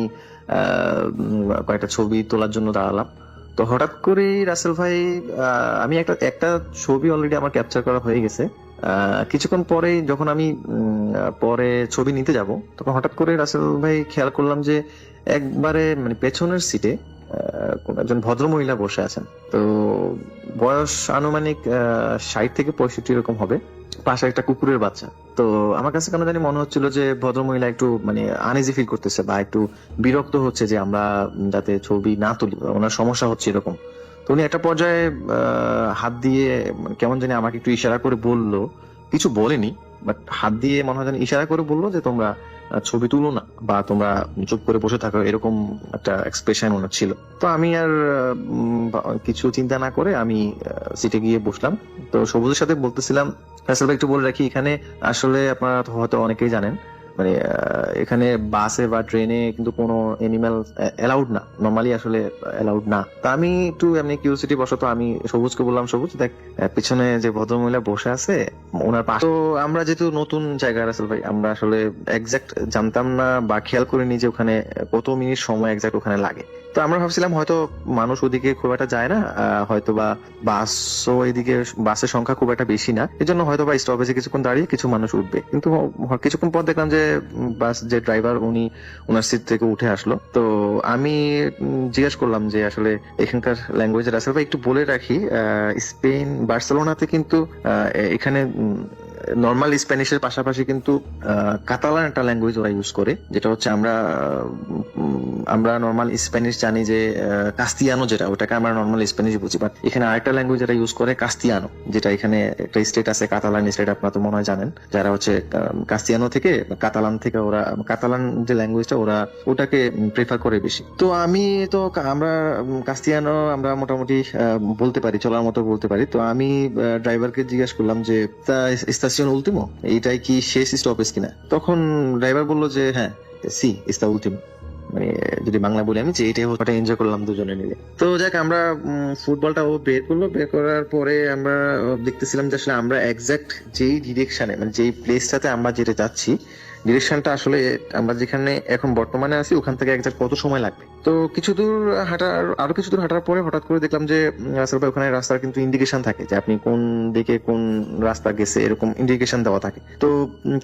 কয়েকটা ছবি তোলার জন্য দাঁড়ালাম। তো হঠাৎ করে রাসেল ভাই, আমি একটা ছবি অলরেডি আমার ক্যাপচার করা হয়ে গেছে। কিছুক্ষণ পরে যখন আমি পরে ছবি নিতে যাব, তখন হঠাৎ করে রাসেল ভাই খেয়াল করলাম যে একবারে মানে পেছনের সিটে কোন একজন ভদ্রমহিলা বসে আছেন। তো বয়স আনুমানিক 60 থেকে 65 এরকম হবে, পাশে একটা কুকুরের বাচ্চা। তো আমার কাছে কেন জানি মনে হচ্ছিল যে ভদ্রমহিলা একটু মানে আনইজি ফিল করতেছে বা একটু বিরক্ত হচ্ছে যে আমরা যাতে ছবি না তুলি, ওনার সমস্যা হচ্ছে এরকম। তো উনি একটা পর্যায়ে হাত দিয়ে মানে কেমন জানি আমাকে একটু ইশারা করে বললো, কিছু বলেনি, বাট হাত দিয়ে মনে হয় জানি ইশারা করে বললো যে তোমরা ছবি তুলো না বা তোমরা চুপ করে বসে থাকো, এরকম একটা এক্সপ্রেশন ওনার ছিল। তো আমি আর কিছু চিন্তা না করে আমি সিটে গিয়ে বসলাম। তো সবুজের সাথে বলতেছিলাম, রাসেল ভাই একটু বলে রাখি, এখানে আসলে আপনারা হয়তো অনেকেই জানেন মানে এখানে বাসে বা ট্রেনে কিন্তু কোনো এনিম্যাল অ্যালাউড না, নর্মালি আসলে অ্যালাউড না। তা আমি একটু এমনি কিউরিওসিটি বশত আমি সবুজকে বললাম, সবুজ দেখ পিছনে যে ভদ্রমহিলা বসে আছে ওনার পাশে। তো আমরা যেহেতু নতুন জায়গায় রাসেল ভাই, আমরা আসলে এক্সাক্ট জানতাম না বা খেয়াল করিনি যে ওখানে কত মিনিট সময় এক্সাক্ট ওখানে লাগে। তো আমরা ভাবছিলাম হয়তো মানুষ ওদিকে খুব একটা যায় না, হয়তো বা বাসও এদিকে বাসের সংখ্যা খুব একটা বেশি না, এই জন্য হয়তো বা স্টপেজে কিছুক্ষণ দাঁড়িয়ে কিছু মানুষ উঠবে। কিন্তু কিছুক্ষণ পর দেখলাম যে বাস যে ড্রাইভার উনি ওনার সিট থেকে উঠে আসলো। তো আমি জিজ্ঞেস করলাম যে আসলে এখানকার ল্যাঙ্গুয়েজের রাসেল ভাই একটু বলে রাখি, স্পেন বার্সেলোনাতে কিন্তু এখানে নর্মাল স্প্যানিশের পাশাপাশি কিন্তু কাতালান একটা ল্যাঙ্গুয়েজ ওরা ইউজ করে, যেটা হচ্ছে আমরা নর্মাল স্প্যানিশ জানি যে কাস্তিয়ানো, যেটা ওটাকে আমরা নর্মাল স্প্যানিশ বুঝি, বাট এখানে আরেকটা ল্যাঙ্গুয়েজ এরা ইউজ করে কাস্তিয়ানো, যেটা এখানে একটা স্টেট আছে কাতালান স্টেট, আপনারা তো মনে হয় জানেন, যারা হচ্ছে কাস্তিয়ানো থেকে কাতালান থেকে ওরা কাতালান যে ল্যাঙ্গুয়েজটা ওরা ওটাকে প্রেফার করে বেশি। তো আমরা কাস্তিয়ানো আমরা মোটামুটি বলতে পারি, চলার মতো বলতে পারি। তো আমি ড্রাইভারকে জিজ্ঞাসা করলাম যে স্টেশন উলটিমো, এইটাই কি শেষ স্টপেজ কিনা? তখন ড্রাইভার বললো যে হ্যাঁ, সি ইস্তা উলটিমো, মানে যদি বাংলা বলি আমি যে এটাই ওটা এনজয় করলাম দুজনে মিলে। তো যাক, আমরা ফুটবলটা ও বের করলো, বের করার পরে আমরা দেখতেছিলাম যে আসলে আমরা এক্সাক্ট যেই ডিরেকশনে মানে যেই প্লেসটাতে আমরা যেতে যাচ্ছি, ডিরেকশনটা আসলে আমরা যেখানে এখন বর্তমানে আছি ওখান থেকে এক্সাক্ট কত সময় লাগবে। তো আরো কিছু দূর হাঁটার পরে হঠাৎ করে দেখলাম যে রাস্তার ওখানে রাস্তার কিন্তু ইন্ডিকেশন থাকে যে আপনি কোন দিকে কোন রাস্তা গেছে, এরকম ইন্ডিকেশন দেওয়া থাকে। তো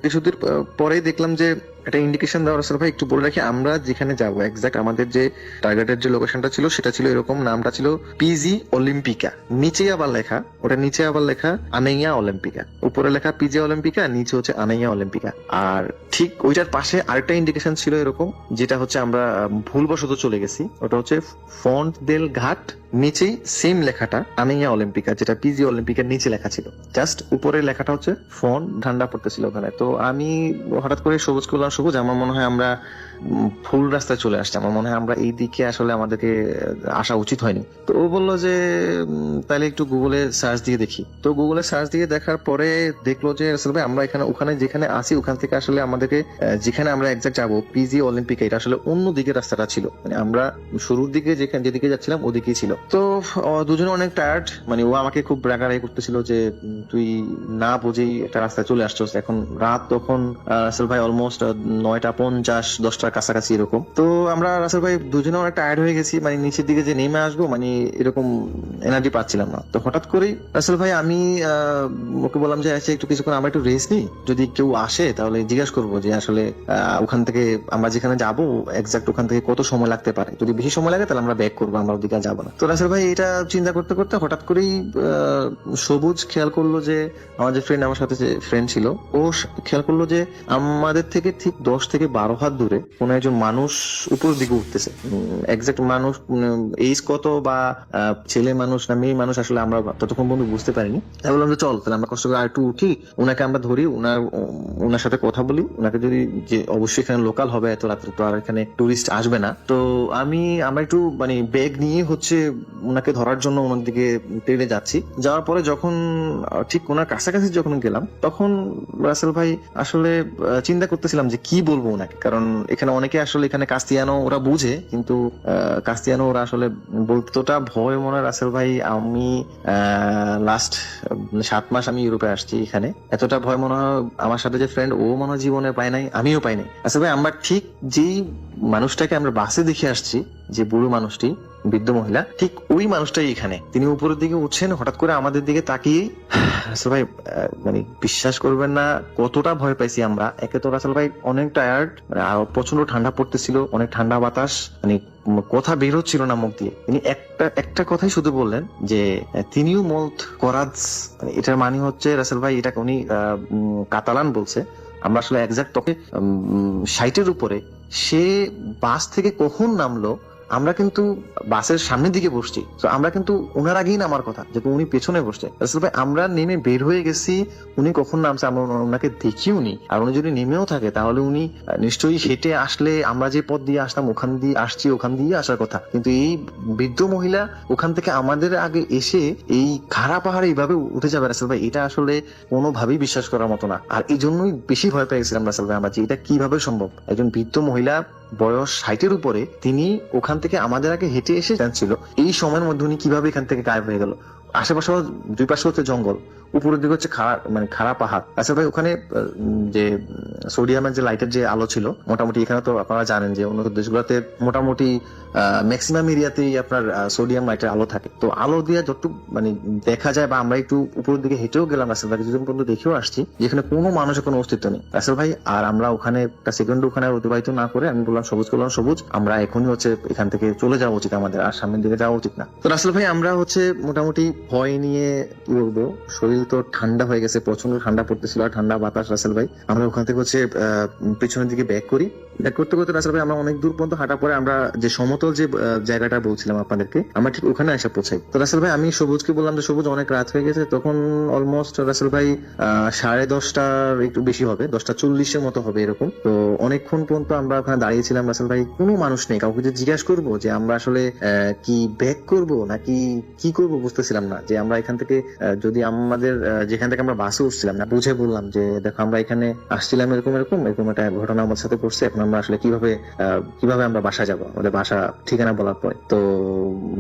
কিছু দূর পরেই দেখলাম যে একটা ইন্ডিকেশন দেওয়া। রাসেল ভাই একটু বলে রাখি, আমরা যেখানে যাবো এক্সাক্ট আমাদের যে টার্গেটের যে লোকেশনটা ছিল সেটা ছিল এরকম, নামটা ছিল পিজি অলিম্পিকা, নিচে আবার লেখা আনাইয়া অলিম্পিকা, উপরে লেখা পিজি অলিম্পিকা, নিচে হচ্ছে আনাইয়া অলিম্পিকা। আর ঠিক ওইটার পাশে আরেকটা ইন্ডিকেশন ছিল এরকম, যেটা হচ্ছে আমরা ভুলবশত চলে গেছি, ওটা হচ্ছে ফন্ট দেল ঘাট, নিচেই সেম লেখাটা আনাইয়া অলিম্পিকা, যেটা পিজি অলিম্পিকার নিচে লেখা ছিল, জাস্ট উপরে লেখাটা হচ্ছে ফন্ট ঠান্ডা পড়তেছিল ওখানে। তো আমি হঠাৎ করে সবুজ করলাম, সবুজ আমার মনে হয় আমরা ভুল রাস্তায় চলে আসছি, আমার মনে হয় আমরা এই দিকে আসলে আমাদেরকে আসা উচিত হয়নি। তো ও বললো যে তাহলে একটু গুগলে সার্চ দিয়ে দেখি। তো গুগলে সার্চ দিয়ে দেখার পরে দেখলো যে আসলে আমরা ওখানে যেখানে আসি ওখান থেকে আসলে আমাদেরকে যেখানে আমরা এক্সাক্ট যাবো পিজি অলিম্পিক, এটা আসলে অন্য দিকে রাস্তাটা ছিল, মানে আমরা শুরুর দিকে যেদিকে যাচ্ছিলাম ওদিকেই ছিল। তো দুজনে অনেক টায়ার্ড, মানে ও আমাকে খুব রাগারাগি করতেছিল যে তুই না বুঝেই একটা রাস্তায় চলে আসছিস। এখন রাত তখন রাসেল ভাই অলমোস্ট 9:50 10টার কাছাকাছি এরকম। তো আমরা রাসেল ভাই দুজনে অনেক টায়ার্ড হয়ে গেছি, মানে নিচের দিকে যে নেমে আসবো মানে এরকম এনার্জি পাচ্ছিলাম না। তো হঠাৎ করেই রাসেল ভাই আমি ওকে বললাম যে আচ্ছা একটু কিছুক্ষণ আমরা একটু রেস্ট নিই, যদি কেউ আসে তাহলে জিজ্ঞাসা করবো যে আসলে ওখান থেকে আমরা যেখানে যাবো এক্সাক্ট ওখান থেকে কত সময় লাগতে পারে, যদি বেশি সময় লাগে তাহলে আমরা ব্যাক করবো, আমরা ওদিকে যাবো না। তো রাসেল ভাই এটা চিন্তা করতে করতে হঠাৎ করেই সবুজ খেয়াল করলো যে আমার যে ফ্রেন্ড, আমার সাথে যে ফ্রেন্ড ছিল, ও খেয়াল করলো যে আমাদের থেকে ঠিক 10 থেকে 12 হাত দূরে কোন একজন মানুষ উপর দিকে উঠতেছে। এক্সাক্ট মানুষ এইজ কত বা ছেলে মানুষ না মেয়ে মানুষ আসলে আমরা ততক্ষণ পর্যন্ত বুঝতে পারিনি। তাই বললাম যে চল তাহলে আমরা কষ্ট করে আর একটু উঠি, ওনাকে আমরা ধরি, ওনার সাথে কথা বলি, ওনাকে যদি যে অবশ্যই এখানে লোকাল হবে, এত রাত্রে তো আর এখানে টুরিস্ট আসবে না। তো আমরা একটু মানে ব্যাগ নিয়ে হচ্ছে ওনাকে ধরার জন্য ওনার দিকে টেনে যাচ্ছি। যাওয়ার পরে যখন ঠিক ওনার কাছাকাছি যখন গেলাম তখন রাসেল ভাই আসলে চিন্তা করতেছিলাম যে কি বলবো ওনাকে, কারণ এখানে অনেকে আসলে এখানে কাস্তিয়ানো ওরা বুঝে, কিন্তু কাস্তিয়ানো ওরা আসলে বলতোটা ভয় মনে হয়। রাসেল ভাই আমি লাস্ট 7 মাস আমি ইউরোপে আসছি, এখানে এতটা ভয় মনে হয় আমার সাথে যে ফ্রেন্ড ও মনে হয় জীবনে পায় নাই, আমিও পাই নাই। রাসেল ভাই আমরা ঠিক যেই মানুষটাকে আমরা বাসে দেখে আসছি, যে বুড়ো মানুষটি, বৃদ্ধ মহিলা, ঠিক ওই মানুষটাই এখানে। তিনি উপরের দিকে উঠছেন, হঠাৎ করে আমাদের দিকে তাকিয়ে রাসেল ভাই মানে বিশ্বাস করবেন না কতটা ভয় পাইছি আমরা। একে তো রাসেল ভাই অনেক টায়ার্ড, মানে আর প্রচন্ড ঠান্ডা পড়তেছিল, অনেক ঠান্ডা বাতাস, মানে কথা বের হচ্ছিল না মুখ দিয়ে। তিনি একটা কথাই শুধু বললেন যে তিনিও মৌত করাজ, মানে এটার মানে হচ্ছে রাসেল ভাই এটা উনি কাতালান বলছে। আমরা আসলে একজাক্ট তোকে 60-এর উপরে সে বাস থেকে কখন নামলো, আমরা কিন্তু বাসের সামনের দিকে বসছি, তো আমরা কিন্তু ওনার আগেই নামার কথা, যেহেতু উনি পেছনে বসছে। রাসেল ভাই আমরা নেমে বের হয়ে গেছি, উনি কখন নামছে আমরা ওনাকে দেখিও নি। আর উনি যদি নেমেও থাকে তাহলে উনি নিশ্চয়ই হেঁটে আসলে, আমরা যে পথ দিয়ে আসতাম ওখান দিয়ে আসছি, ওখান দিয়ে আসার কথা। কিন্তু এই বৃদ্ধ মহিলা ওখান থেকে আমাদের আগে এসে এই খাড়া পাহাড়ে এইভাবে উঠে যাবে রাসেল ভাই, এটা আসলে কোনোভাবেই বিশ্বাস করার মতো না। আর এই জন্যই বেশি ভয় পেয়ে গেছিলাম রাসেল ভাই আমরা, যে এটা কিভাবে সম্ভব। একজন বৃদ্ধ মহিলা বয়স 60-এর উপরে, তিনি ওখান থেকে আমাদের আগে হেঁটে এসে যাচ্ছিল, এই সময়ের মধ্যে উনি কিভাবে এখান থেকে গায়েব হয়ে গেল। আশেপাশে দুই পাশে হচ্ছে জঙ্গল, উপরের দিকে হচ্ছে খাড়া পাহাড়। আচ্ছা ভাই ওখানে যে সোডিয়ামের যে লাইটের যে আলো ছিল, মোটামুটি এখানে তো আপনারা জানেন যে উন্নত দেশগুলোতে মোটামুটি ম্যাক্সিমাম এরিয়াতেই আপনার সোডিয়াম লাইটের আলো থাকে। তো আলো দিয়ে যতটুকু মানে দেখা যায়, বা আমরা একটু উপরের দিকে হেঁটেও গেলাম রাসেল ভাই, কিছুদিন পর্যন্ত দেখেও আসছি যেখানে কোনো মানুষের কোনো অস্তিত্ব নেই রাসেল ভাই। আর আমরা ওখানে একটা সেকেন্ড ওখানে অতিবাহিত না করে আমি বললাম সবুজ, করলাম সবুজ, আমরা এখনই হচ্ছে এখান থেকে চলে যাওয়া উচিত আমাদের, আর সামনের দিকে যাওয়া উচিত না। তো রাসেল ভাই আমরা হচ্ছে মোটামুটি ভয় নিয়ে, কি বলবো, শরীর তো ঠান্ডা হয়ে গেছে, প্রচন্ড ঠান্ডা পড়তেছিল আর ঠান্ডা বাতাস। রাসেল ভাই আমরা ওখান থেকে হচ্ছে পেছনের দিকে ব্যাক করি। ব্যাক করতে করতে রাসেল ভাই আমরা অনেক দূর পর্যন্ত হাঁটা পরে আমরা যে সমতল যে জায়গাটা বলছিলাম আপনাদেরকে, আমরা ঠিক ওখানে এসে পৌঁছাই। তো রাসেল ভাই আমি সবুজকে বললাম যে সবুজ অনেক রাত হয়ে গেছে, তখন অলমোস্ট রাসেল ভাই 10:30 একটু বেশি হবে, 10:40-এর মতো হবে এরকম। তো অনেকক্ষণ পর্যন্ত আমরা ওখানে দাঁড়িয়েছিলাম রাসেল ভাই, কোনো মানুষ নেই। কাউকে যে জিজ্ঞাসা করবো যে আমরা আসলে কি ব্যাক করব নাকি কি করব বুঝতেছিলাম না। যে আমরা এখান থেকে যদি আমাদের যেখান থেকে আমরা বাসে উঠছিলাম না, বুঝে বললাম যে দেখো আমরা এখানে আসছিলাম এরকম এরকম এরকম একটা ঘটনা আমার সাথে ঘটছে, এখন আমরা আসলে কিভাবে আমরা বাসা যাবো, আমাদের বাসা ঠিকানা বলার পরে। তো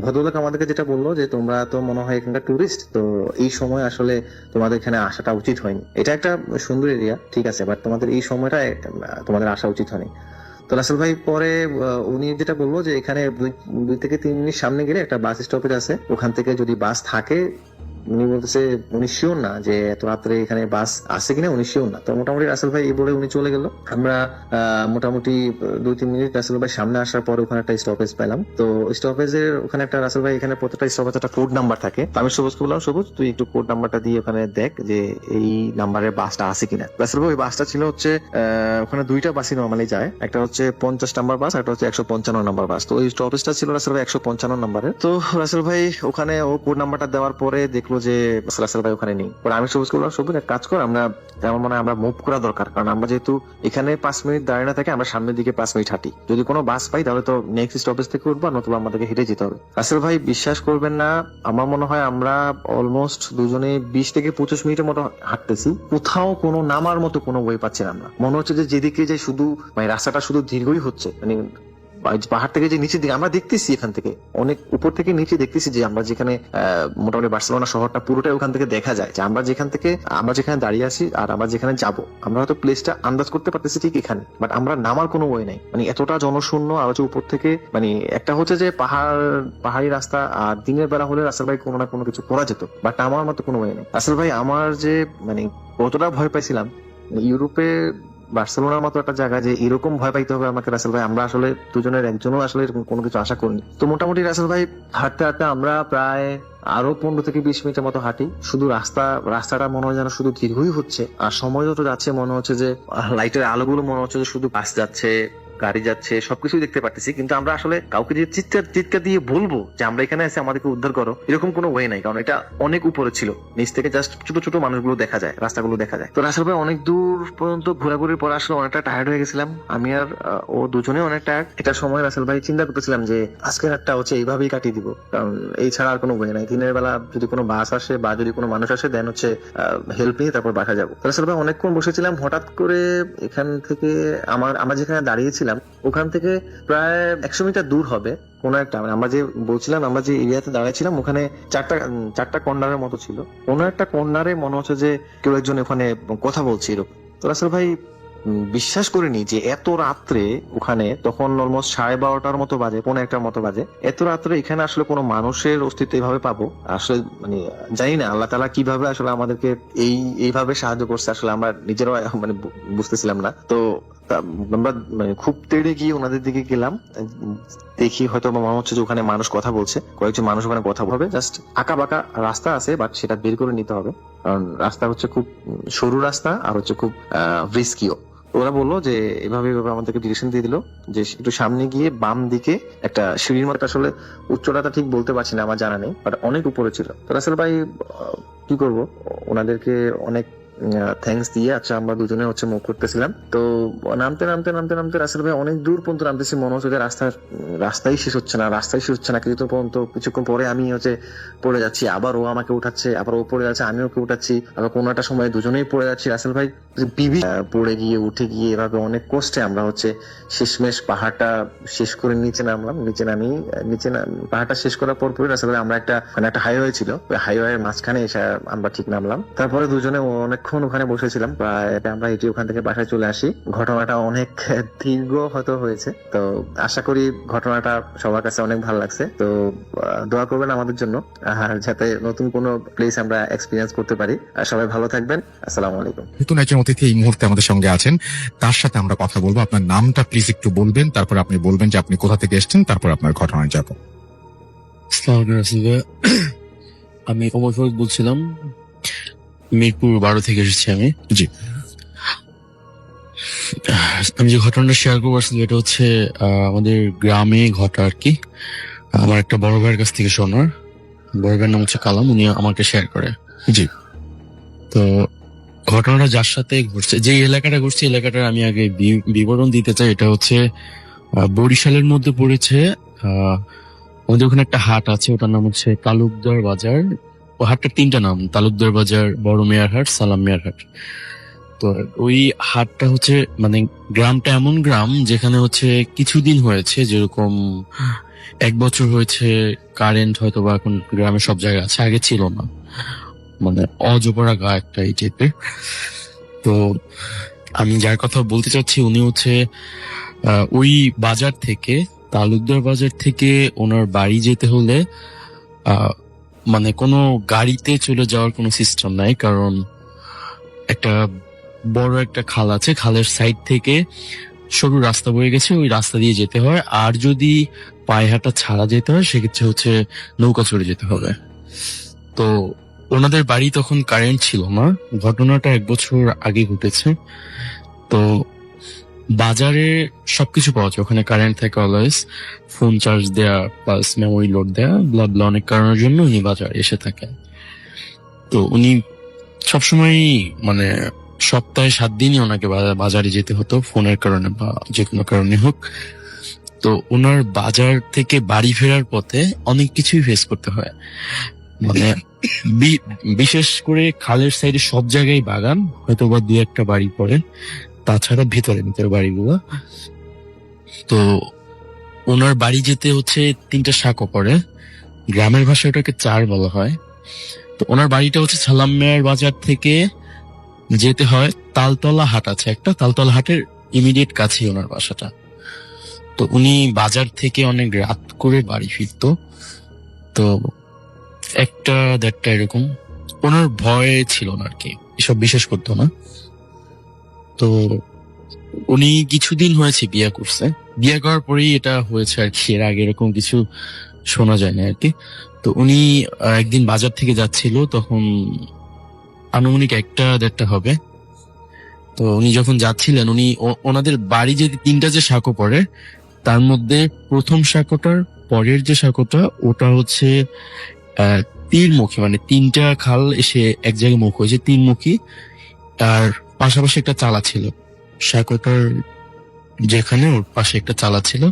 ভদ্রলোক আমাদেরকে যেটা বললো যে তোমরা তো মনে হয় এখানকার টুরিস্ট, তো এই সময় আসলে তোমাদের এখানে আসাটা উচিত হয়নি। এটা একটা সুন্দর এরিয়া ঠিক আছে, বাট তোমাদের এই সময়টা তোমাদের আসা উচিত হয়নি। তো রাসেল ভাই পরে উনি যেটা বললো যে এখানে 2 থেকে 3 মিনিট সামনে গেলে একটা বাস স্টপেজ আছে, ওখান থেকে যদি বাস থাকে, উনি বলতেছে উনি শিওর না যে এত রাত্রে এখানে বাস আছে কিনা, উনি শিওর না। তো মোটামুটি রাসেল ভাই এই বলে উনি চলে গেল। আমরা মোটামুটি 2-3 মিনিট রাসেল ভাই সামনে আসার পর ওখানে একটা স্টপেজ পেলাম। তো স্টপেজের ওখানে একটা রাসেল ভাই, এখানে প্রত্যেকটা স্টপেজ একটা কোড নাম্বার থাকে। তো আমি সবুজকে বললাম সবুজ তুই একটু কোড নাম্বারটা দিয়ে ওখানে দেখ যে এই নাম্বারের বাসটা আছে কিনা। রাসেল ভাই ওই বাসটা ছিল হচ্ছে ওখানে 2টা বাসই নর্মালি যায়, একটা হচ্ছে 50 নাম্বার বাস, একটা হচ্ছে 155 নাম্বার বাস। তো ওই স্টপেজটা ছিল রাসেল ভাই 155 নাম্বারের। তো রাসেল ভাই ওখানে ও কোড নাম্বারটা দেওয়ার পরে দেখলো যে রাসেল ভাই ওখানে নেই। পরে আমি সবুজ করলাম সবুজ এক কাজ কর, আমরা আমার মনে হয় আমরা মুভ করা দরকার, কারণ আমরা যেহেতু এখানে 5 মিনিট দাঁড়িয়ে না থাকে, আমরা সামনের দিকে 5 মিনিট হাঁটি, যদি কোনো বাস পাই তাহলে তো নেক্সট স্টপেজ থেকে উঠবো, নতুবা আমাদেরকে হেঁটে যেতে হবে। রাসেল ভাই বিশ্বাস করবেন না, আমার মনে হয় আমরা অলমোস্ট দুজনে 20 থেকে 25 মিনিটের মতো হাঁটতেছি, কোথাও কোনো নামার মতো কোনো ওয়ে পাচ্ছিলাম না। মনে হচ্ছে যে যেদিকে যে শুধু মানে রাস্তাটা শুধু দীর্ঘই হচ্ছে, মানে পাহাড় থেকে যে নিচের দিকে আমরা দেখতেছি, এখান থেকে অনেক উপর থেকে নিচে দেখতেছি যে আমরা যেখানে মোটামুটি বার্সেলোনা শহরটা পুরোটাই ওখান থেকে দেখা যায়, যে আমরা যেখানে দাঁড়িয়ে আছি আর আমরা যেখানে যাব, আমরা হয়তো প্লেসটা আন্দাজ করতে পারতেছি ঠিক এখানে, বাট আমরা নামার কোনো ওয়ে নাই। মানে এতটা জনশূন্য, আর হচ্ছে উপর থেকে মানে একটা হচ্ছে যে পাহাড়ি রাস্তা, আর দিনের বেলা হলে রাসেল ভাই কোনো না কোনো কিছু করা যেত, বাট আমার মতো কোনো ওয়ে নেই। রাসেল ভাই আমার যে মানে কতটা ভয় পাইছিলাম, ইউরোপে বার্সেলোনার মতো একটা জায়গা যে এরকম ভয় পাইতে হবে আমাকে রাসেল ভাই, আমরা আসলে দুজনের একজনও আসলে এরকম কোনো কিছু আশা করিনি। তো মোটামুটি রাসেল ভাই হাঁটতে হাঁটতে আমরা প্রায় আরো 15 থেকে 20 মিনিটের মতো হাঁটি। শুধু রাস্তাটা মনে হয় যেন শুধু দীর্ঘই হচ্ছে, আর সময় যত যাচ্ছে মনে হচ্ছে যে লাইটের আলোগুলো মনে হচ্ছে যে শুধু বাস যাচ্ছে, গাড়ি যাচ্ছে, সবকিছু দেখতে পারতেছি, কিন্তু আমরা আসলে কাউকে যে চিৎকার দিয়ে বলবো যে আমরা এখানে আছি আমাদেরকে উদ্ধার করো, এরকম কোনো ওয়ে নাই, কারণ এটা অনেক উপরে ছিল, নিচ থেকে জাস্ট ছোট ছোট মানুষগুলো দেখা যায়, রাস্তাগুলো দেখা যায়। তো রাসেল ভাই অনেক দূর পর্যন্ত ঘোরাঘুরির পর আসলে অনেকটা টায়ার্ড হয়ে গেছিলাম, আমি আর ও দুজনে অনেক টায়ার্ড। এটা সময় রাসেল ভাই চিন্তা করতেছিলাম যে আজকের রাতটা হচ্ছে এইভাবেই কাটিয়ে দিব, কারণ এই ছাড়া আর কোনো ওয়ে নাই। দিনের বেলা যদি কোনো বাস আসে বা যদি কোনো মানুষ আসে, দেন হচ্ছে হেল্প নিয়ে তারপর বাসা যাবো। রাসেল ভাই অনেকক্ষণ বসেছিলাম, হঠাৎ করে এখান থেকে আমরা যেখানে দাঁড়িয়েছিলাম ওখান থেকে প্রায় 100 মিটার দূর হবে কোনো একটা, মানে আমরা যে বলছিলাম আমরা যে এরিয়াতে দাঁড়াইছিলাম ওখানে চারটা কর্নারের মতো ছিল, কোনো একটা কর্নারে মনে হচ্ছে যে কেউ একজন ওখানে কথা বলছে এরকম। তো রাসেল ভাই বিশ্বাস করিনি যে এত রাত্রে ওখানে, তখন অলমোস্ট 12:30 মতো বাজে, 1:45 মতো বাজে, এত রাত্রে এখানে আসলে কোনো মানুষের অস্তিত্ব এইভাবে পাবো আসলে মানে জানি না আল্লাহ তাআলা কিভাবে আসলে আমাদেরকে এইভাবে সাহায্য করছে, আসলে আমরা নিজেরাও মানে বুঝতেছিলাম না। তো আমরা মানে খুব তেড়ে গিয়ে ওনাদের দিকে গেলাম, দেখি হয়তো মনে হচ্ছে যে ওখানে মানুষ কথা বলছে, কয়েকজন মানুষ ওখানে কথা বলবে, জাস্ট আঁকা বাঁকা রাস্তা আছে, বাট সেটা বের করে নিতে হবে, কারণ রাস্তা হচ্ছে খুব সরু রাস্তা আর হচ্ছে খুব রিস্কিও। ওরা বললো যে এভাবে এভাবে আমাদেরকে ডিরেকশন দিয়ে দিল যে একটু সামনে গিয়ে বাম দিকে একটা সিঁড়ির মতো, আসলে উচ্চতাটা ঠিক বলতে পারছি না, আমার জানা নেই, বাট অনেক উপরে ছিল। তো রাসেল ভাই কি করব, ওনাদেরকে অনেক থ্যাঙ্কস দিয়ে আচ্ছা আমরা দুজনে হচ্ছে মুভ করতেছিলাম। তো নামতে নামতে নামতে নামতে রাসেল ভাই অনেক দূর পর্যন্ত নামতেছি, মনে হচ্ছে যে রাস্তাই শেষ হচ্ছে না, কিন্তু পর্যন্ত কিছুক্ষণ পরে আমি হচ্ছে পড়ে যাচ্ছি, আবার ও আমাকে উঠাচ্ছে, আবার ও পড়ে যাচ্ছে, আমি ওকে উঠাচ্ছি, আবার কোনো একটা সময় দুজনেই পড়ে যাচ্ছি। রাসেল ভাই পড়ে গিয়ে উঠে গিয়ে এভাবে অনেক কষ্টে আমরা হচ্ছে শেষমেশ পাহাড়টা শেষ করে নিচে নামলাম। পাহাড়টা শেষ করার পর রাসেল ভাই আমরা একটা হাইওয়ে ছিল, ওই হাইওয়ের মাঝখানে এসে আমরা ঠিক নামলাম। তারপরে দুজনে অনেকক্ষণ ওখানে বসেছিলাম, প্রায় আমরা এটি ওখান থেকে বাসায় চলে আসি। ঘটনাটা অনেক দীর্ঘ হয়তো হয়েছে, তো আশা করি ঘটনাটা সবার কাছে অনেক ভালো লাগছে। তো দোয়া করবেন আমাদের জন্য, আর যাতে নতুন কোনো প্লেস আমরা এক্সপিরিয়েন্স করতে পারি। আর সবাই ভালো থাকবেন, আসসালামু আলাইকুম। নতুন একজন অতিথি এই মুহূর্তে আমাদের সঙ্গে আছেন, তার সাথে আমরা কথা বলবো। আপনার নামটা প্লিজ একটু বলবেন, তারপর আপনি বলবেন যে আপনি কোথা থেকে এসেছেন, তারপর আপনার ঘটনায় যাব। আসসালামু আলাইকুম রাসেল ভাইয়া। আমি ওমর ফারুক বলছিলাম, মিরপুর 12 থেকে এসেছি আমি। জি। আমি যে ঘটনাটা শেয়ার করবো আসলে এটা হচ্ছে আমাদের গ্রামে ঘটা আর কি। আমার একটা বড় ভাইয়ের কাছ থেকে শোনার, বড় ভাইয়ের নাম হচ্ছে কালাম, উনি আমাকে শেয়ার করে। জি। তো ঘটনাটা যার সাথে ঘটছে, যে এলাকাটা ঘটছে, এলাকাটার আমি আগে বিবরণ দিতে চাই। এটা হচ্ছে বরিশালের মধ্যে পড়েছে। আমাদের ওখানে একটা হাট আছে, ওটার নাম হচ্ছে তালুকদার বাজার। ও হাটটার 3টা নাম, তালুকদার বাজার, বড় মেয়ার হাট, সালাম মেয়ার হাট। তো ওই হাটটা হচ্ছে মানে গ্রামটা এমন গ্রাম যেখানে হচ্ছে কিছুদিন হয়েছে, যেরকম 1 বছর হয়েছে কারেন্ট হয়তো বা এখন গ্রামে সব জায়গায় আছে, আগে ছিল না, মানে অজপরা গা একটা এই টাইপের। তো আমি যার কথা বলতে চাচ্ছি উনি হচ্ছে ওই বাজার থেকে, তালুকদার বাজার থেকে ওনার বাড়ি যেতে হলে মানে কোনো গাড়িতে চলে যাওয়ার কোনো সিস্টেম নাই, কারণ একটা বড় একটা খাল আছে, খালের সাইড থেকে সরু রাস্তা বয়ে গেছে, ওই রাস্তা দিয়ে যেতে হয়। আর যদি পায়ে হাঁটা ছাড়া যেতে হয় সেক্ষেত্রে হচ্ছে নৌকা চড়ে যেতে হবে। তো ওনাদের বাড়ি তখন কারেন্ট ছিল না, ঘটনাটা 1 বছর আগে ঘটেছে। তো বাজারে সবকিছু পাওয়া যায়, ওখানে কারেন্ট থাকে অলওয়েজ, ফোন চার্জ দেয়া প্লাস মেমোরি লোড দেয়া, ব্লা ব্লা অনেক কারণের জন্য উনি বাজারে এসে থাকেন। তো উনি সবসময় মানে সপ্তাহে 7 দিনই ওনাকে বাজারে যেতে হতো, ফোনের কারণে বা যে কোনো কারণে হোক। তো ওনার বাজার থেকে বাড়ি ফেরার পথে অনেক কিছুই ফেস করতে হয়, মানে বিশেষ করে খালের সাইডে সব জায়গায় বাগান, হয়তো বা 2-1টা বাড়ি পড়ে, তাছাড়া ভিতরে বাড়িগুলো। তো ওনার বাড়ি যেতে হচ্ছে 3টা সাঁকো পড়ে, গ্রামের ভাষায় ওটাকে 4 বলা হয়। তো ওনার বাড়িটা হচ্ছে সালাম মেয়ার বাজার থেকে যেতে হয়, তালতলা হাট আছে একটা, তালতলা হাটের ইমিডিয়েট কাছেই ওনার বাসাটা। তো উনি বাজার থেকে অনেক রাত করে বাড়ি ফিরতো, তো 1টা-1.5টা এরকম। ওনার ভয় ছিল না আর কি, এসব বিশ্বাস করতো না। তো উনি কিছুদিন হয়েছে বিয়ে করছে, বিয়ে করার পরেই এটা হয়েছে আর কি, এর আগে এরকম কিছু শোনা যায় না আর কি। তো উনি একদিন বাজার থেকে যাচ্ছিল, তখন আনুমানিক 1টা-1.5টা হবে। তো উনি যখন যাচ্ছিলেন, উনি ওনাদের বাড়ি যে 3টা যে সাঁকো পড়ে, তার মধ্যে প্রথম সাঁকোটার পরের যে সাঁকোটা, ওটা হচ্ছে তীরমুখী, মানে 3টা খাল এসে এক জায়গায় মুখ হয়েছে, তীরমুখী। আর পাশাপাশি একটা চালা ছিল, সাঁকোটার যেখানে ওর পাশে একটা চালা ছিল।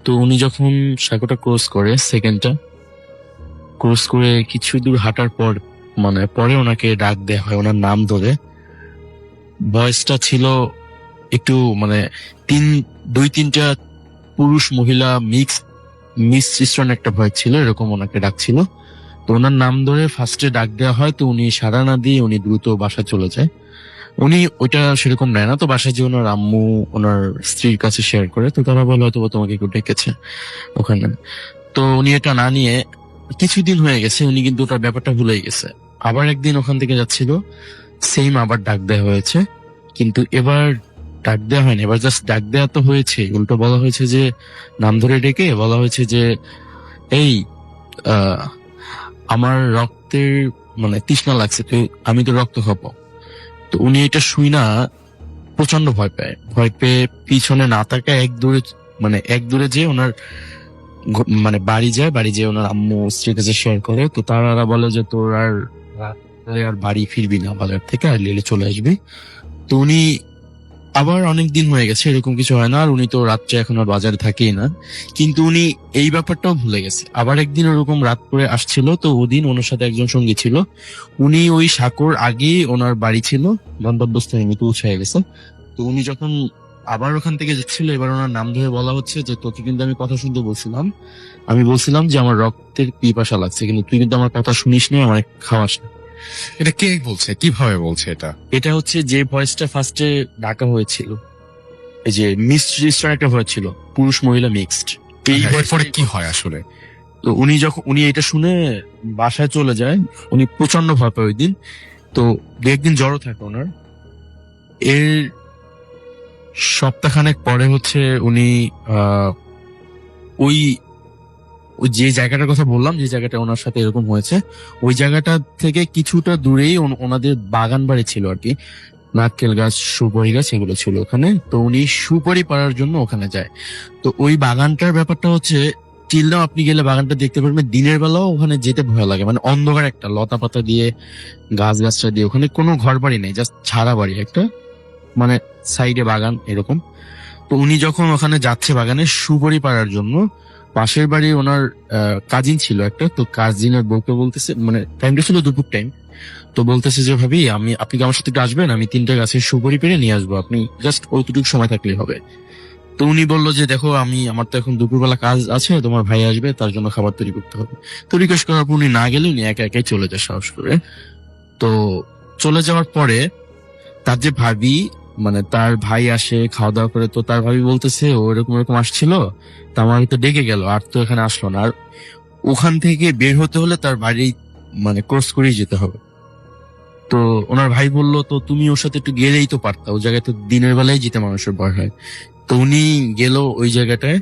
তো উনি যখন সাঁকোটা ক্রস করে, সেকেন্ডটা ক্রস করে কিছু দূর হাঁটার পর, মানে পরে ওনাকে ডাক দেয়া হয় ওনার নাম ধরে। ভয়েসটা ছিল একটু মানে 2-3টা পুরুষ মহিলা মিশ্রণ একটা ভয়েস ছিল, এরকম ওনাকে ডাকছিল। তো ওনার নাম ধরে ফার্স্টে ডাক দেওয়া হয়, তো উনি সাড়া না দিয়ে উনি দ্রুত বাসা চলে যায়। উনি ওইটা সেরকম নেয় না, তো বাসায় যে ওনার আম্মু ওনার স্ত্রীর কাছে শেয়ার করে, তো তারা বলে হয়তো বা তোমাকে কেউ ডেকেছে ওখানে। তো উনি এটা না নিয়ে কিছুদিন হয়ে গেছে, উনি কিন্তু ওটার ব্যাপারটা ভুলেই গেছে। আবার একদিন ওখান থেকে যাচ্ছিল, সেম আবার ডাক দেওয়া হয়েছে, কিন্তু এবার ডাক দেওয়া হয়নি, এবার জাস্ট ডাক দেওয়া তো হয়েছে, উল্টো বলা হয়েছে যে নাম ধরে ডেকে বলা হয়েছে যে এই আমার রক্তের মানে তৃষ্ণা লাগছে, তো আমি তো রক্ত খাবো। তো উনি এটা শুই না প্রচন্ড ভয় পায়, ভয় পেয়ে পিছনে না তাকায় এক দূরে যে ওনার মানে বাড়ি যায়, বাড়ি যেয়ে ওনার আম্মু স্ত্রীর কাছে শেয়ার করে। তো তারা বলে যে তোর আর রাতে আর বাড়ি ফিরবি না বাজার থেকে, আর লেলে চলে আসবি। তো উনি আবার অনেক দিন হয়ে গেছে এরকম কিছু হয় না, আর উনি তো রাত্রে এখন আর বাজারে থাকেই না, কিন্তু উনি এই ব্যাপারটাও ভুলে গেছে। আবার একদিন ওরকম রাত করে আসছিল, তো ওদিন ওনার সাথে একজন সঙ্গী ছিল, উনি ওই সাঁকোর আগে ওনার বাড়ি ছিল, গন্তব্যস্থ এমনি পৌঁছায় গেছে। তো উনি যখন আবার ওখান থেকে যাচ্ছিল, এবার ওনার নাম ধরে বলা হচ্ছে যে তোকে কিন্তু আমি কথা শুনতে বলছিলাম, আমি বলছিলাম যে আমার রক্তের পিপাসা লাগছে, কিন্তু তুই কিন্তু আমার কথা শুনিস না, আমার খাওয়াস না। এটা কে বলছে, কিভাবে বলছে এটা? এটা হচ্ছে যে ভয়েসটা ফার্স্টে ডাকা হয়েছিল, এই যে মিক্সড রেজিস্টার একটা ভয়েস ছিল, পুরুষ মহিলা মিক্সড। এই এরপরে কি হয় আসলে? তো উনি এটা শুনে বাসায় চলে যায়, উনি প্রচন্ড ভয় পায় ওই দিন। তো দু একদিন জ্বরও থাকে ওনার। এর সপ্তাহখানেক পরে হচ্ছে উনি ওই ওই যে জায়গাটার কথা বললাম, যে জায়গাটা ওনার সাথে এরকম হয়েছে, ওই জায়গাটা থেকে কিছুটা দূরেই ওনাদের বাগান বাড়ি ছিল আর কি, নারকেল গাছ সুপারি গাছ এগুলো ছিল ওখানে। তো উনি সুপারি পাড়ার জন্য ওখানে যায়। তো ওই বাগানটার ব্যাপারটা হচ্ছে চিল্লাও আপনি গেলে বাগানটা দেখতে পারবেন, দিনের বেলাও ওখানে যেতে ভয় লাগে, মানে অন্ধকার একটা লতা পাতা দিয়ে গাছটা দিয়ে, ওখানে কোনো ঘর বাড়ি নেই, জাস্ট ছাড়া বাড়ি একটা, মানে সাইডে বাগান এরকম। তো উনি যখন ওখানে যাচ্ছে বাগানে সুপারি পাড়ার জন্য, পাশের বাড়ি ওনার কাজিন ছিল একটা, তো কাজিনের বউকে বলতেছে, মানে টাইমটা ছিল দুপুর টাইম, তো বলতেছে যে ভাবি আপনি কি আমার সাথে একটু আসবেন, আমি 3টা গাছের সুপারি পেরে নিয়ে আসবো, আপনি জাস্ট ওইটুকু সময় থাকলেই হবে। তো উনি বললো যে দেখো আমার তো এখন দুপুরবেলা কাজ আছে, তোমার ভাই আসবে, তার জন্য খাবার তৈরি করতে হবে। তো রিকোয়েস্ট করার পর উনি না গেলে উনি একা একাই চলে যায় সাহস করে। তো চলে যাওয়ার পরে তার যে ভাবি, মানে তার ভাই আসে খাওয়া দাওয়া করে, তো তার ভাবি বলতেছে ও এরকম এরকম আসছিল, তা আমার তো ডেকে গেল, আর তো এখানে আসলো না, আর ওখান থেকে বের হতে হলে তার বাড়ি মানে ক্রস করেই যেতে হবে। তো ওনার ভাই বললো তো তুমি ওর সাথে একটু গেলেই তো পারতা, ওই জায়গায় তো দিনের বেলায় যেতে মানুষের ভয় হয়। তো উনি গেল ওই জায়গাটায়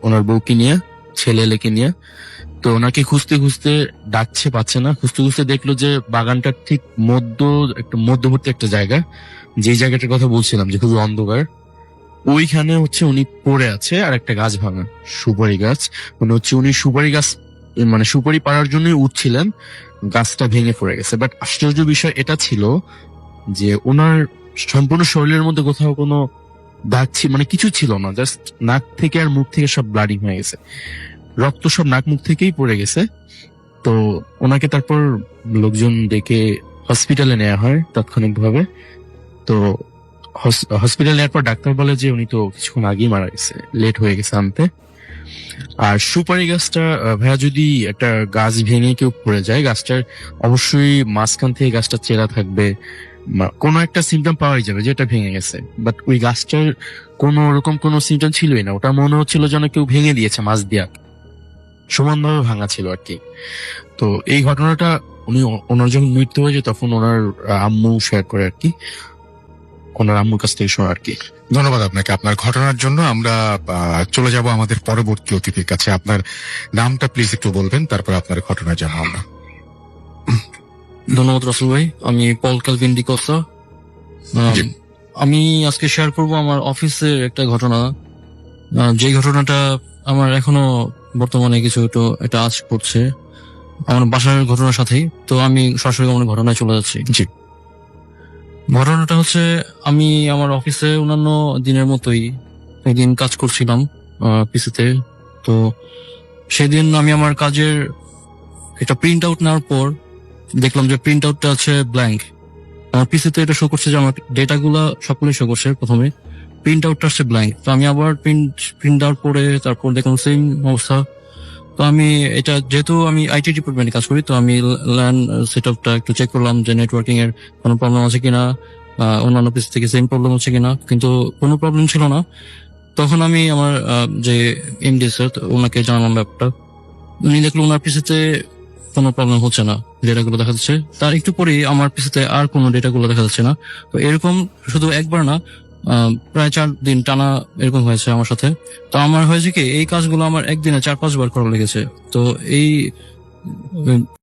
ওনার বউকে নিয়ে, ছেলে এলেকে নিয়ে। তো ওনাকে খুঁজতে খুঁজতে ডাকছে, পাচ্ছে না, খুঁজতে খুঁজতে দেখলো যে বাগানটার ঠিক মধ্যবর্তী একটা জায়গা, যে জায়গাটার কথা বলছিলাম যে খুবই অন্ধকার, ওইখানে হচ্ছে উনি পড়ে আছে, আর একটা গাছ ভাঙা সুপারি গাছ, মানে হচ্ছে উনি সুপারি গাছ মানে সুপারি পাড়ার জন্যই উঠছিলেন, গাছটা ভেঙে পড়ে গেছে। বাট আশ্চর্য বিষয় এটা ছিল যে ওনার সম্পূর্ণ শরীরের মধ্যে কোথাও কোনো দাগ মানে কিছু ছিল না, জাস্ট নাক থেকে আর মুখ থেকে সব ব্লাডিং হয়ে গেছে, রক্ত সব নাক মুখ থেকেই পড়ে গেছে। তো ওনাকে তারপর লোকজন ডেকে হসপিটালে নেওয়া হয় তাৎক্ষণিকভাবে। তো হসপিটালে নেওয়ার পর ডাক্তার বলে যে উনি তো কিছুক্ষণ আগেই মারা গেছে, লেট হয়ে গেছে আনতে। আর সুপারি গাছটা ভাইয়া, যদি একটা গাছ ভেঙে কেউ পড়ে যায়, গাছটার অবশ্যই মাঝখান থেকে গাছটা চেরা থাকবে, কোনো একটা সিমটম পাওয়াই যাবে যে এটা ভেঙে গেছে। বাট ওই গাছটার কোনো ওরকম কোনো সিমটম ছিলই না, ওটা মনে হচ্ছিল যেন কেউ ভেঙে দিয়েছে মাছ দিয়া, সমানভাবে ভাঙা ছিল আর কি। তো এই ঘটনাটা ওনার যখন মৃত্যু হয়েছে তখন ওনার আম্মু শেয়ার করে আর কি, ওনার আম্মুর কাছ থেকে শোনা আর কি। ধন্যবাদ আপনাকে আপনার ঘটনার জন্য। আমরা চলে যাব আমাদের পরবর্তী অতিথির কাছে। আপনার নামটা প্লিজ একটু বলবেন, তারপর আপনার ঘটনা জানাবো আমরা। ধন্যবাদ রাসেল ভাই, আমি পল ক্যালভিন ডিকোসা। জি। আমি আজকে শেয়ার করব আমার অফিসের একটা ঘটনা, যে ঘটনাটা আমার এখনো বর্তমানে কিছু এটা আজ করছে আমার বাসার ঘটনার সাথেই। তো আমি সরাসরি আমার ঘটনায় চলে যাচ্ছি। জি। ঘটনাটা হচ্ছে আমি আমার অফিসে অন্যান্য দিনের মতোই একদিন কাজ করছিলাম পিসিতে। তো সেদিন আমি আমার কাজের একটা প্রিন্ট আউট নেওয়ার পর দেখলাম যে প্রিন্ট আউটটা আছে ব্ল্যাঙ্ক। আমার পিসিতে এটা শো করছে যে আমার ডেটা গুলা সবগুলোই শো করছে, প্রথমে প্রিন্ট আউটটা আসছে ব্ল্যাঙ্ক। তো আমি আবার প্রিন্ট আউট করে তারপর দেখলাম সেম অবস্থা। তো আমি এটা, যেহেতু আমি আইটি ডিপার্টমেন্টে কাজ করি, তো আমি ল্যান সেট আপটা একটু চেক করলাম যে নেটওয়ার্কিং এর কোনো প্রবলেম আছে কিনা, অন্যান্য পিসি থেকে সেম প্রবলেম হচ্ছে কিনা, কিন্তু কোনো প্রবলেম ছিল না। তখন আমি আমার যে এমডি স্যার ওনাকে জানালাম ব্যাপারটা। উনি দেখলো ওনার পিসিতে কোনো প্রবলেম হচ্ছে না, ডেটাগুলো দেখা যাচ্ছে। তার একটু পরেই আমার পিসিতে আর কোনো ডেটাগুলো দেখা যাচ্ছে না। তো এরকম শুধু একবার না, প্রায় 4 দিন টানা এরকম হয়েছে আমার সাথে। তো আমার হয়েছে কি, এই কাজগুলো আমার একদিনে 4-5 বার করা লেগেছে। তো এই